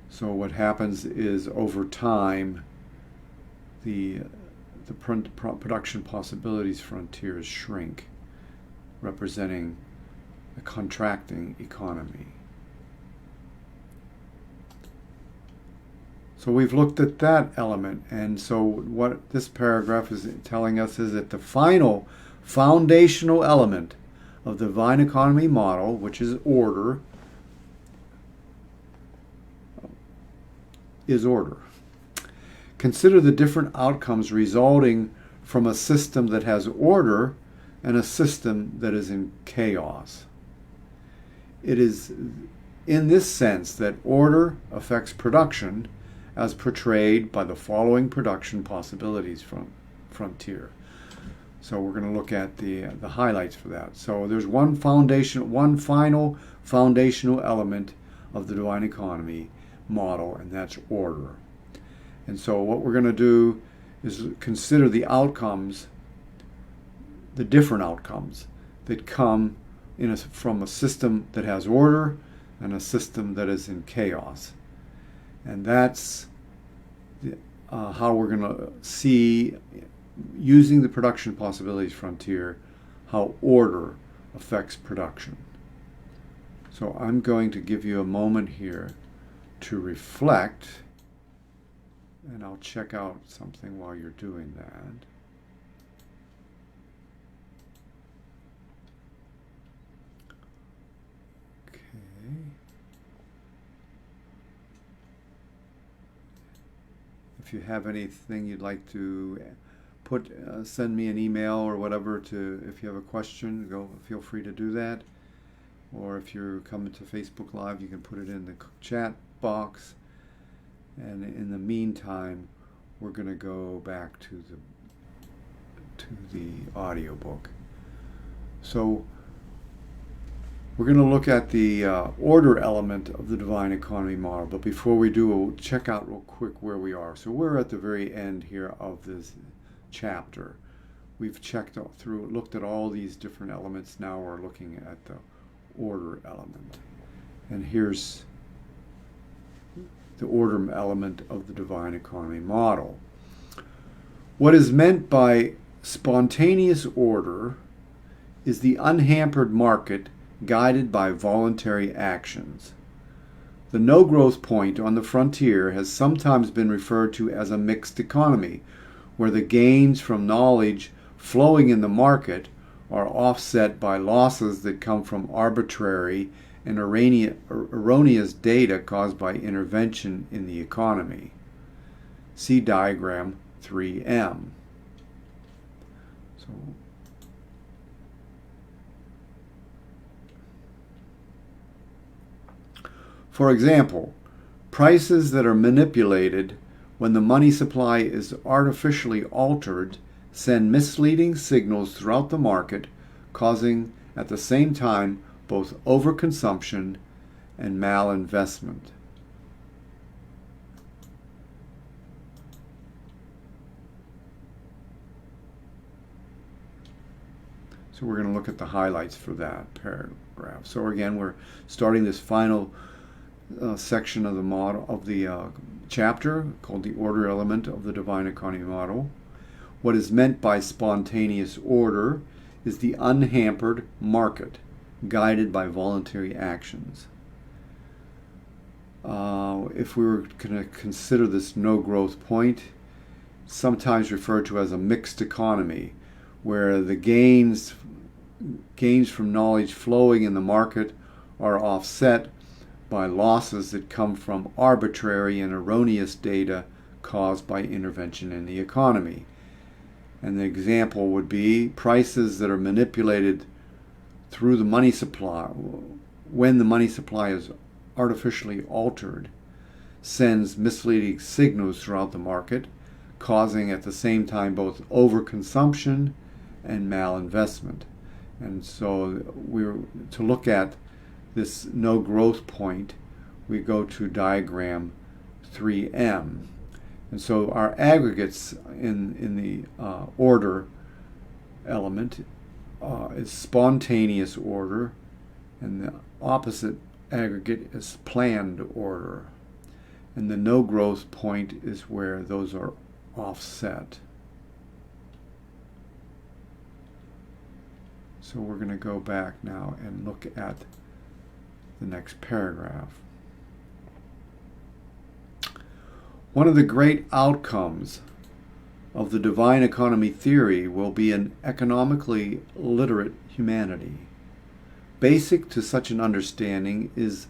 so what happens is over time, the production possibilities frontiers shrink, representing a contracting economy. So we've looked at that element, and so what this paragraph is telling us is that the final foundational element of the divine economy model, which is order, is order. Consider the different outcomes resulting from a system that has order and a system that is in chaos. It is in this sense that order affects production as portrayed by the following production possibilities frontier. So we're going to look at the highlights for that. So there's one final foundational element of the divine economy model, and that's order. And so what we're going to do is consider the outcomes, the different outcomes that come from a system that has order and a system that is in chaos. And that's how we're going to see, using the production possibilities frontier, how order affects production. So I'm going to give you a moment here to reflect, and I'll check out something while you're doing that. Okay. If you have anything you'd like to send me an email or whatever if you have a question, feel free to do that. Or if you're coming to Facebook Live, you can put it in the chat box. And in the meantime, we're going to go back to the audiobook. So we're going to look at the order element of the divine economy model. But before we do, we'll check out real quick where we are. So we're at the very end here of this chapter. We've looked at all these different elements. Now we're looking at the order element. And here's the order element of the divine economy model. What is meant by spontaneous order is the unhampered market guided by voluntary actions. The no-growth point on the frontier has sometimes been referred to as a mixed economy, where the gains from knowledge flowing in the market are offset by losses that come from arbitrary and erroneous data caused by intervention in the economy. See diagram 3M. For example, prices that are manipulated when the money supply is artificially altered send misleading signals throughout the market, causing at the same time both overconsumption and malinvestment. So we're going to look at the highlights for that paragraph. So again, we're starting this final section of the model of the chapter called the order element of the divine economy model. What is meant by spontaneous order is the unhampered market guided by voluntary actions. If we were going to consider this no growth point, sometimes referred to as a mixed economy, where the gains from knowledge flowing in the market are offset by losses that come from arbitrary and erroneous data caused by intervention in the economy. And the example would be prices that are manipulated through the money supply. When the money supply is artificially altered, sends misleading signals throughout the market, causing at the same time both overconsumption and malinvestment. And so to look at this no growth point, we go to diagram 3M. And so our aggregates in the order element is spontaneous order, and the opposite aggregate is planned order. And the no growth point is where those are offset. So we're going to go back now and look at the next paragraph. One of the great outcomes of the divine economy theory will be an economically literate humanity. Basic to such an understanding is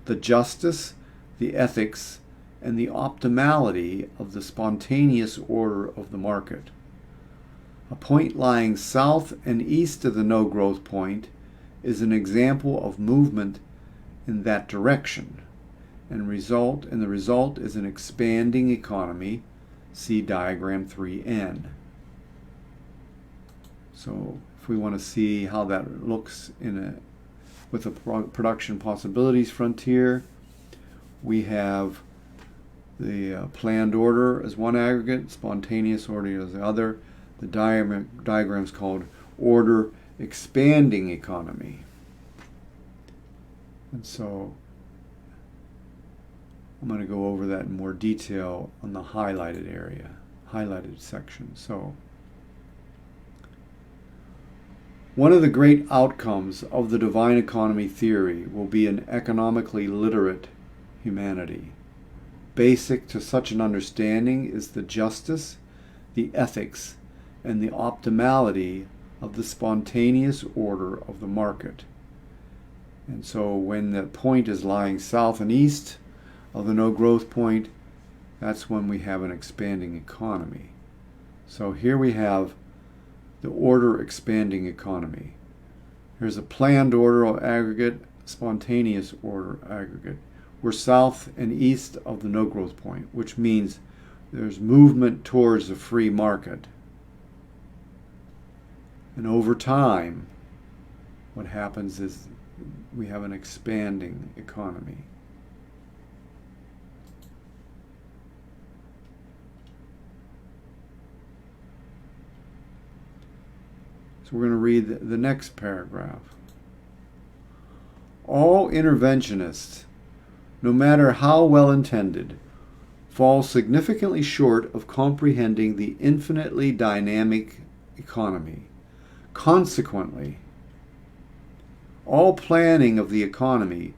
the justice, the ethics, and the optimality of the spontaneous order of the market. A point lying south and east of the no-growth point is an example of movement in that direction, and the result is an expanding economy. See diagram 3N. So if we want to see how that looks with the production possibilities frontier, we have the planned order as one aggregate, spontaneous order as the other. The diagram is called order expanding economy. And so I'm going to go over that in more detail on the highlighted area, highlighted section. So one of the great outcomes of the divine economy theory will be an economically literate humanity. Basic to such an understanding is the justice, the ethics, and the optimality of the spontaneous order of the market. And so when the point is lying south and east of the no growth point, that's when we have an expanding economy. So here we have the order expanding economy. Here's a planned order aggregate, spontaneous order aggregate. We're south and east of the no growth point, which means there's movement towards the free market. And over time, what happens is we have an expanding economy. So we're going to read the next paragraph. All interventionists, no matter how well intended, fall significantly short of comprehending the infinitely dynamic economy. Consequently, all planning of the economy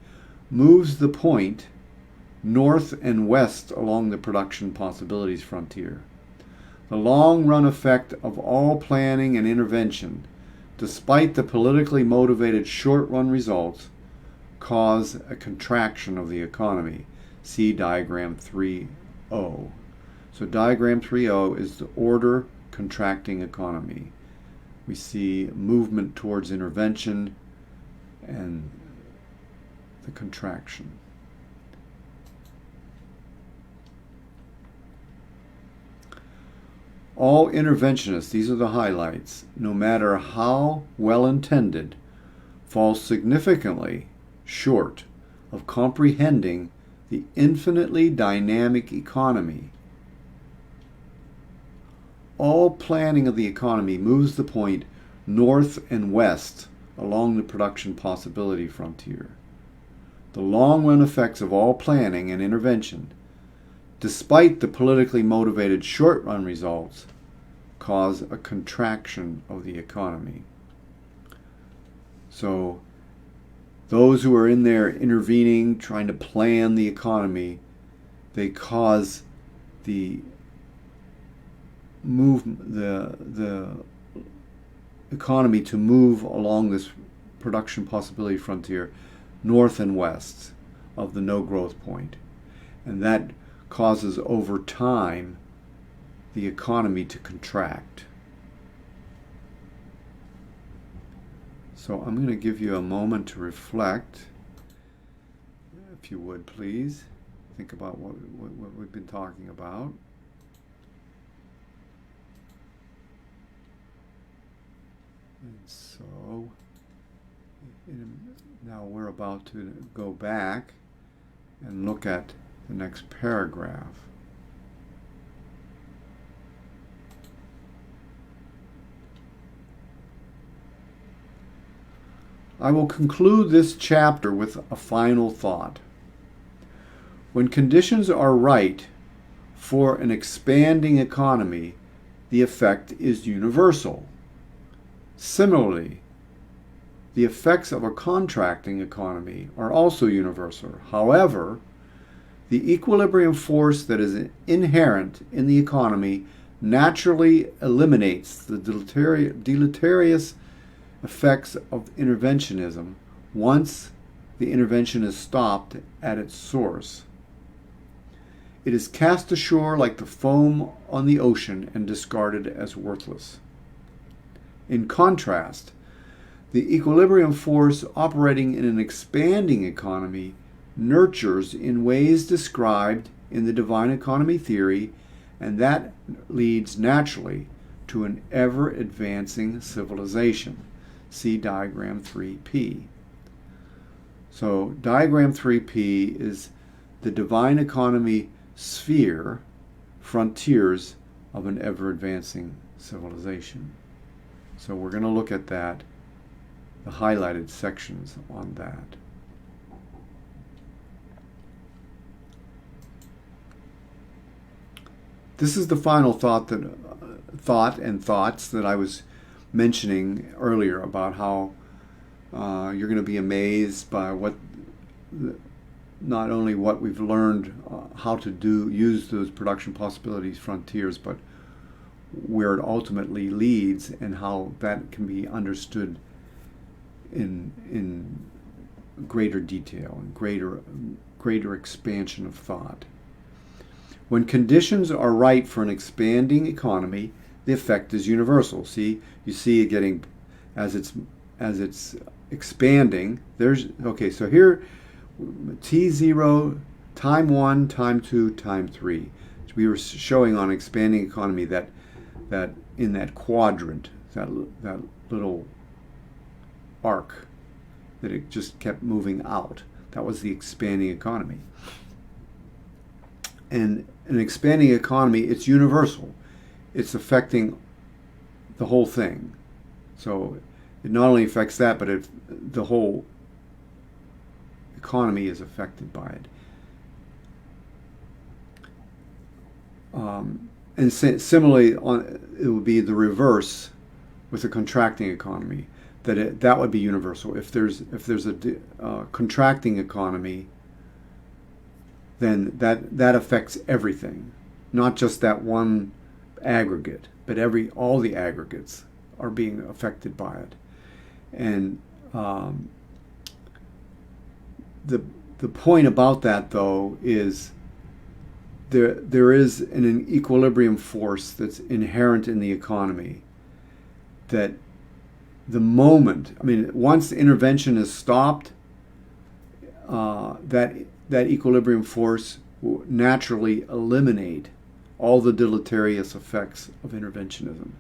moves the point north and west along the production possibilities frontier. The long-run effect of all planning and intervention, despite the politically motivated short-run results, cause a contraction of the economy. See diagram 3.0. So diagram 3.0 is the order contracting economy. We see movement towards intervention and the contraction. All interventionists, these are the highlights, no matter how well intended, fall significantly short of comprehending the infinitely dynamic economy. All planning of the economy moves the point north and west along the production possibility frontier. The long-run effects of all planning and intervention, despite the politically motivated short-run results, cause a contraction of the economy. So those who are in there intervening, trying to plan the economy, they cause the economy to move along this production possibility frontier north and west of the no growth point. And that causes over time the economy to contract. So I'm going to give you a moment to reflect, if you would please. Think about what we've been talking about. And so now we're about to go back and look at the next paragraph. I will conclude this chapter with a final thought. When conditions are right for an expanding economy, the effect is universal. Similarly, the effects of a contracting economy are also universal. However, the equilibrium force that is inherent in the economy naturally eliminates the deleterious effects of interventionism once the intervention is stopped at its source. It is cast ashore like the foam on the ocean and discarded as worthless. In contrast, the equilibrium force operating in an expanding economy nurtures in ways described in the divine economy theory, and that leads naturally to an ever-advancing civilization. See diagram 3P. So diagram 3P is the divine economy sphere, frontiers of an ever-advancing civilization. So we're going to look at that, the highlighted sections on that. This is the final thoughts that I was mentioning earlier about how you're going to be amazed by not only what we've learned, how to use those production possibilities frontiers, but where it ultimately leads and how that can be understood in greater detail and greater expansion of thought. When conditions are right for an expanding economy, the effect is universal. See, you see it getting as it's expanding. So here T0, time 1, time 2, time 3. So we were showing on expanding economy that in that quadrant, that little arc, that it just kept moving out. That was the expanding economy. And an expanding economy, it's universal. It's affecting the whole thing. So it not only affects that, but the whole economy is affected by it. And similarly, it would be the reverse with a contracting economy. That would be universal. If there's a contracting economy, then that affects everything, not just that one aggregate, but all the aggregates are being affected by it. And the point about that, though, is there is an equilibrium force that's inherent in the economy, that the moment, once intervention is stopped, that equilibrium force will naturally eliminate all the deleterious effects of interventionism.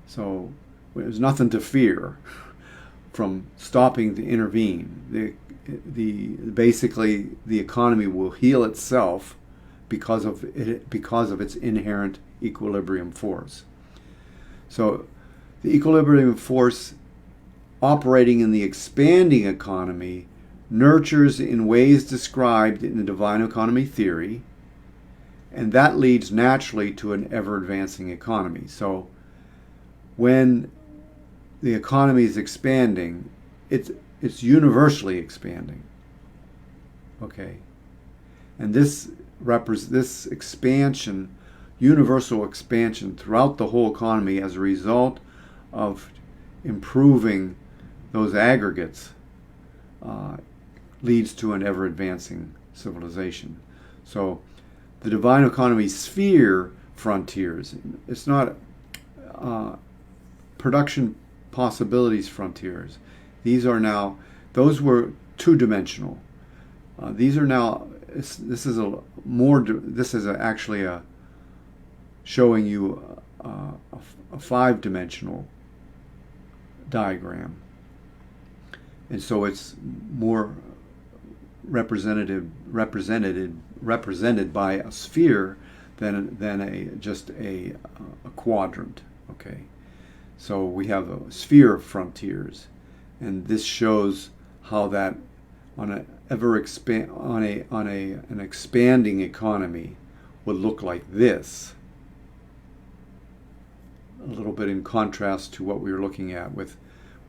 So there's nothing to fear from stopping to intervene. Basically the economy will heal itself because of its inherent equilibrium force. So the equilibrium force operating in the expanding economy nurtures in ways described in the divine economy theory, and that leads naturally to an ever-advancing economy. So when the economy is expanding, it's universally expanding. Okay, and this expansion, universal expansion throughout the whole economy as a result of improving those aggregates, leads to an ever-advancing civilization. So the divine economy sphere frontiers. It's not production possibilities frontiers. These are now, those were two-dimensional. These are now, this is actually showing you a five-dimensional diagram. And so it's more represented by a sphere than just a quadrant. Okay, so we have a sphere of frontiers, and this shows how that on an expanding economy would look like this. A little bit in contrast to what we were looking at with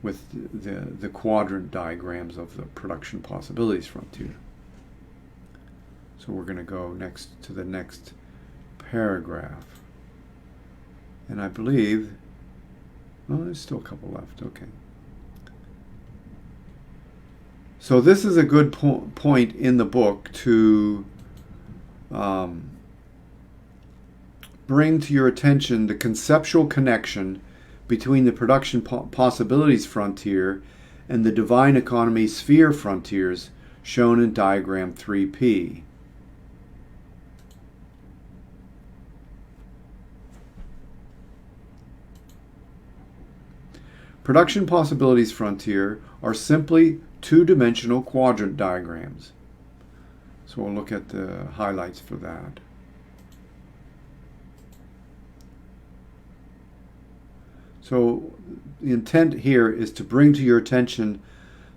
the quadrant diagrams of the production possibilities frontier. So we're going to go next to the next paragraph. And I believe, well, there's still a couple left. Okay. So this is a good point in the book to bring to your attention the conceptual connection between the production possibilities frontier and the divine economy sphere frontiers shown in diagram 3P. Production possibilities frontier are simply two-dimensional quadrant diagrams. So we'll look at the highlights for that. So the intent here is to bring to your attention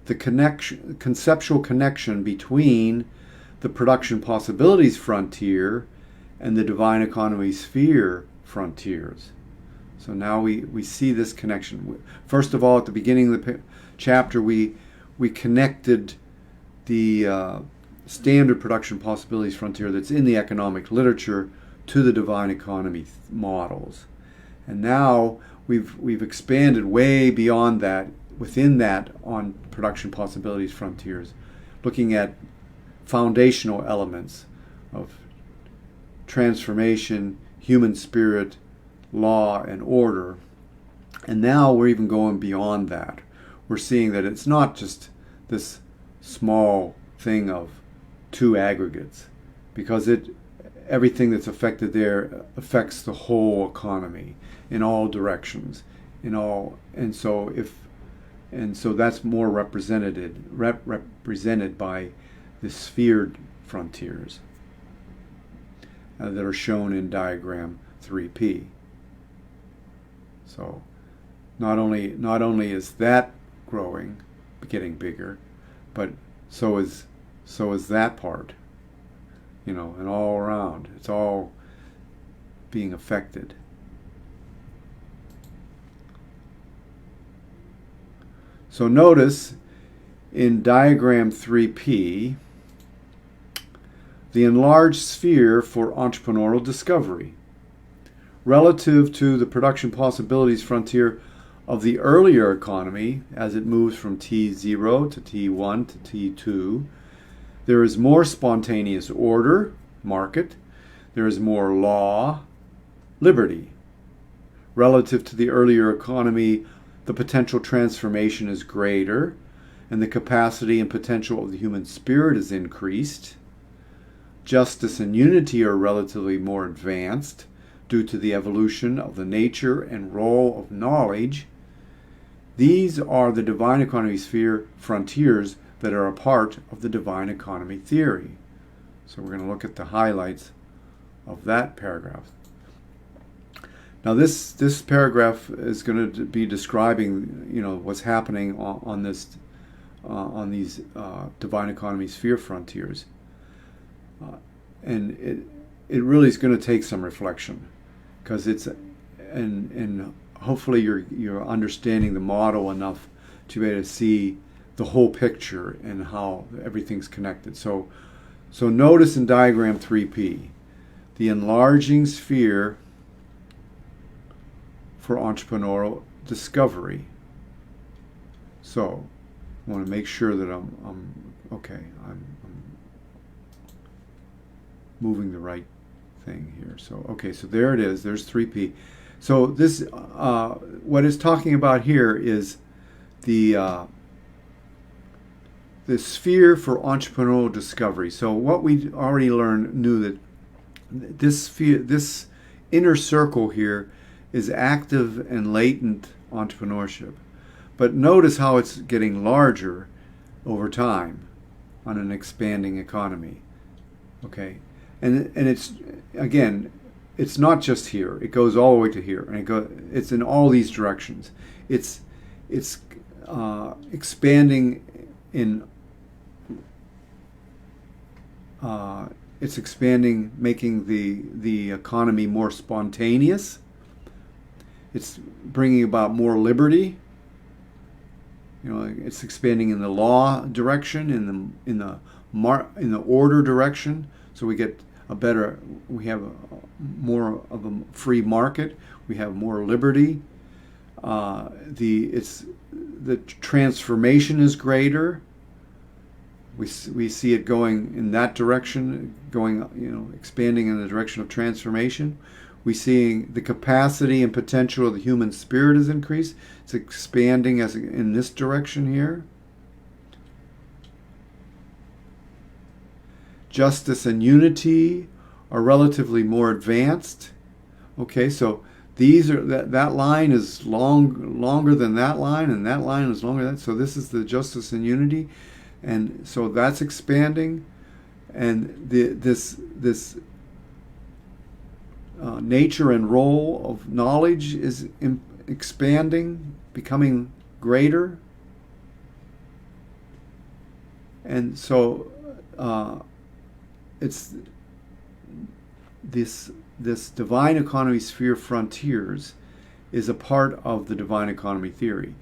the conceptual connection between the production possibilities frontier and the divine economy sphere frontiers. So now we see this connection. First of all, at the beginning of the chapter, we connected the standard production possibilities frontier that's in the economic literature to the divine economy models. And now we've expanded way beyond that, within that, on production possibilities frontiers, looking at foundational elements of transformation, human spirit, law, and order. And now we're even going beyond that. We're seeing that it's not just this small thing of two aggregates, because everything that's affected there affects the whole economy in all directions, and so that's more represented by the sphere frontiers that are shown in diagram 3P. So not only is that growing, getting bigger, but so is that part, and all around it's all being affected. So notice in diagram 3P the enlarged sphere for entrepreneurial discovery relative to the production possibilities frontier of the earlier economy as it moves from T0 to T1 to T2. There is more spontaneous order, market. There is more law, liberty. Relative to the earlier economy, the potential transformation is greater, and the capacity and potential of the human spirit is increased. Justice and unity are relatively more advanced due to the evolution of the nature and role of knowledge. These are the divine economy sphere frontiers that are a part of the divine economy theory. So we're going to look at the highlights of that paragraph. Now this paragraph is going to be describing what's happening on these divine economy sphere frontiers, and it really is going to take some reflection, because it's and hopefully you're understanding the model enough to be able to see the whole picture and how everything's connected. So notice in diagram 3P the enlarging sphere for entrepreneurial discovery. So I want to make sure that I'm moving the right thing here. So, okay, so there it is. There's 3P. So this, what it's talking about here is the sphere for entrepreneurial discovery. So what we already knew that this sphere, this inner circle here is active and latent entrepreneurship. But notice how it's getting larger over time on an expanding economy. Okay, and it's, again, it's not just here. It goes all the way to here, and it's in all these directions. It's expanding in. It's expanding, making the economy more spontaneous. It's bringing about more liberty. You know, it's expanding in the law direction, in the order direction. So we get we have more of a free market. We have more liberty. The transformation is greater. We see it going in that direction, expanding in the direction of transformation. We see the capacity and potential of the human spirit is increased. It's expanding in this direction here. Justice and unity are relatively more advanced. Okay, so that line is longer than that line, and that line is longer than that. So this is the justice and unity. And so that's expanding, and this nature and role of knowledge is expanding, becoming greater. And so it's this divine economy sphere frontiers is a part of the divine economy theory,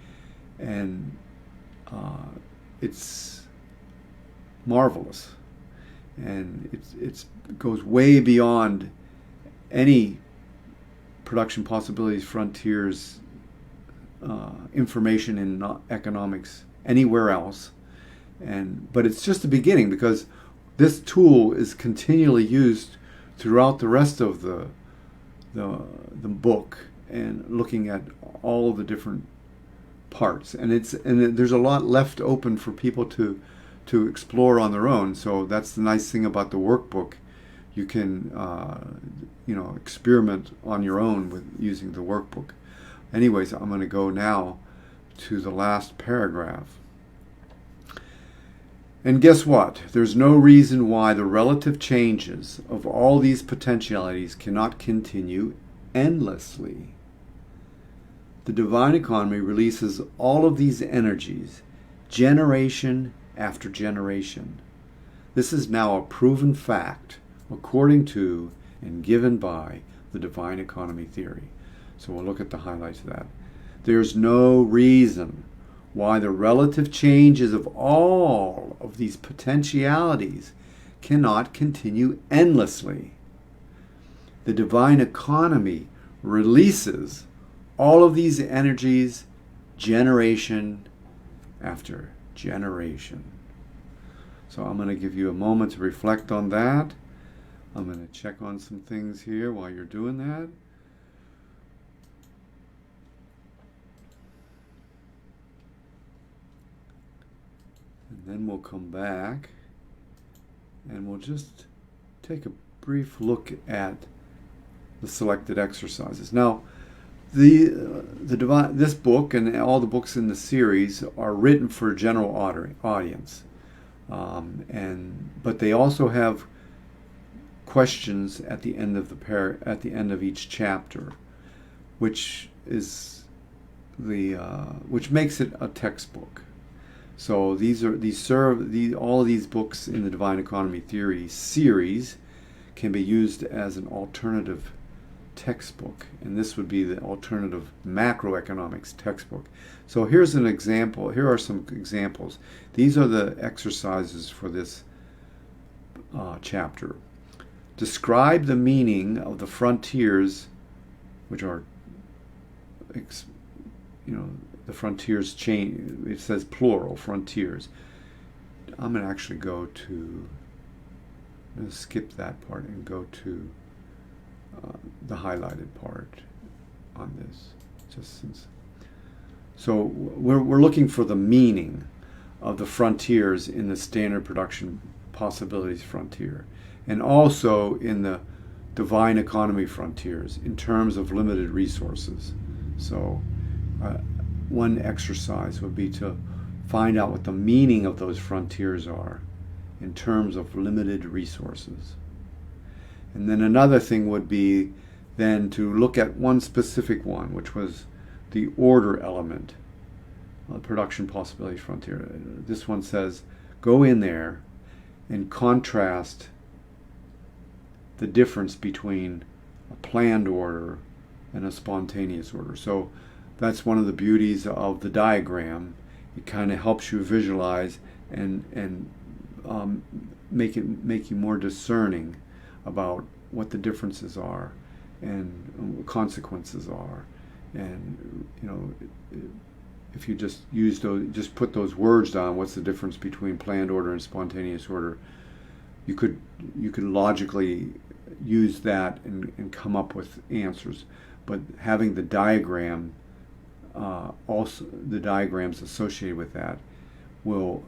and it's marvelous, and it goes way beyond any production possibilities frontiers information in economics anywhere else. But it's just the beginning, because this tool is continually used throughout the rest of the book, and looking at all the different parts, and there's a lot left open for people to explore on their own. So that's the nice thing about the workbook. You can experiment on your own with using the workbook. Anyways, I'm going to go now to the last paragraph. And guess what? There's no reason why the relative changes of all these potentialities cannot continue endlessly. The divine economy releases all of these energies, generation after generation. This is now a proven fact according to and given by the divine economy theory. So we'll look at the highlights of that. There's no reason why the relative changes of all of these potentialities cannot continue endlessly. The divine economy releases all of these energies generation after generation. So I'm going to give you a moment to reflect on that. I'm going to check on some things here while you're doing that. And then we'll come back and we'll just take a brief look at the selected exercises. Now, this book and all the books in the series are written for a general audience, but they also have questions at the end of at the end of each chapter, which is which makes it a textbook. So all of these books in the Divine Economy Theory series can be used as an alternative textbook, and this would be the alternative macroeconomics textbook. So here's an example. Here are some examples. These are the exercises for this chapter. Describe the meaning of the frontiers, which are, the frontiers chain. It says plural frontiers. I'm going to actually I'm going to skip that part and go to the highlighted part on this. So we're looking for the meaning of the frontiers in the standard production possibilities frontier, and also in the divine economy frontiers in terms of limited resources. So one exercise would be to find out what the meaning of those frontiers are in terms of limited resources. And then another thing would be then to look at one specific one, which was the order element of the production possibility frontier. This one says, go in there and contrast the difference between a planned order and a spontaneous order. So that's one of the beauties of the diagram. It kind of helps you visualize and make you more discerning about what the differences are and consequences are. And if you just put those words down, what's the difference between planned order and spontaneous order, you could logically use that and come up with answers. But having the diagram, also the diagrams associated with that, will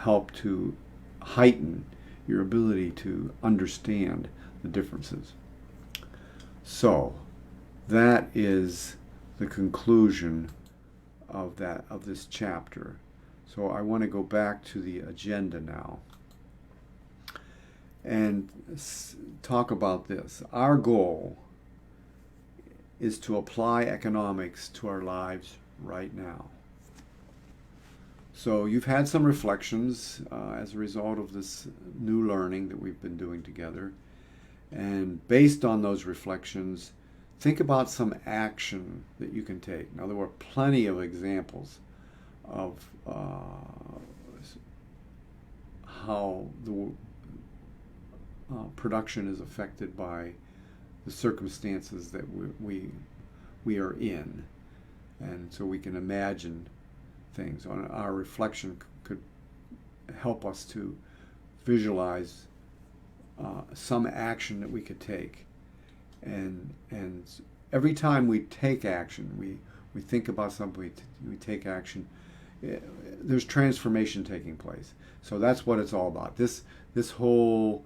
help to heighten your ability to understand the differences. So that is the conclusion of this chapter. So I want to go back to the agenda now and talk about this. Our goal is to apply economics to our lives right now. So you've had some reflections as a result of this new learning that we've been doing together. And based on those reflections, think about some action that you can take. Now, there were plenty of examples of how the production is affected by the circumstances that we are in. And so we can imagine things. Our reflection could help us to visualize some action that we could take. And every time we take action, we think about something, we take action, there's transformation taking place. So that's what it's all about. This whole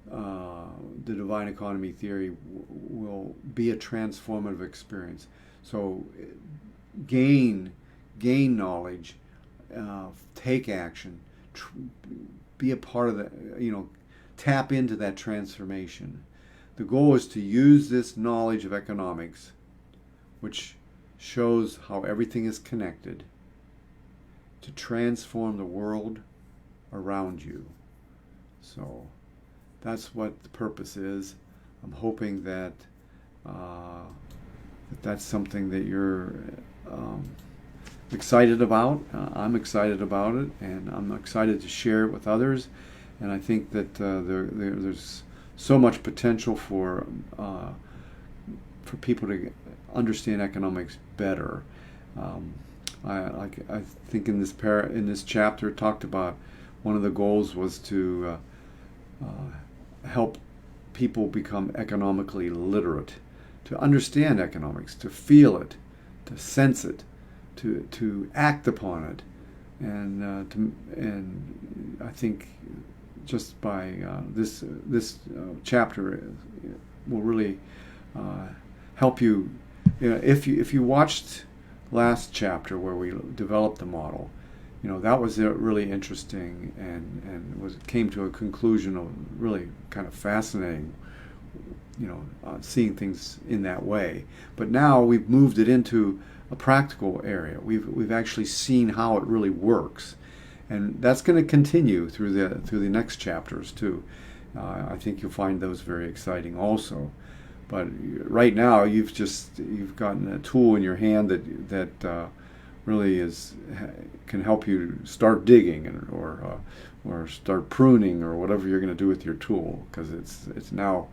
the divine economy theory will be a transformative experience. So gain knowledge, take action, be a part of the, tap into that transformation. The goal is to use this knowledge of economics, which shows how everything is connected, to transform the world around you. So that's what the purpose is. I'm hoping that that's something that you're excited about. I'm excited about it, and I'm excited to share it with others. And I think that there's so much potential for people to understand economics better. I think in this chapter it talked about one of the goals was to help people become economically literate, to understand economics, to feel it, to sense it, to act upon it, and I think just by this chapter will really help you. If you watched last chapter where we developed the model, that was really interesting and came to a conclusion of really kind of fascinating. Seeing things in that way. But now we've moved it into a practical area. We've actually seen how it really works. And that's going to continue through the next chapters too. I think you'll find those very exciting also. But right now, you've gotten a tool in your hand that really can help you start digging or start pruning or whatever you're going to do with your tool, because it's now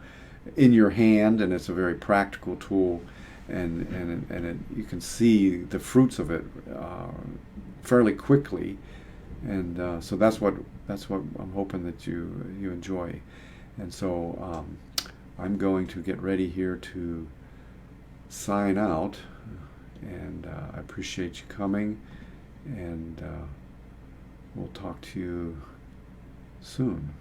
in your hand and it's a very practical tool, and you can see the fruits of it fairly quickly. And so that's what I'm hoping that you enjoy. And so I'm going to get ready here to sign out, and I appreciate you coming, and we'll talk to you soon.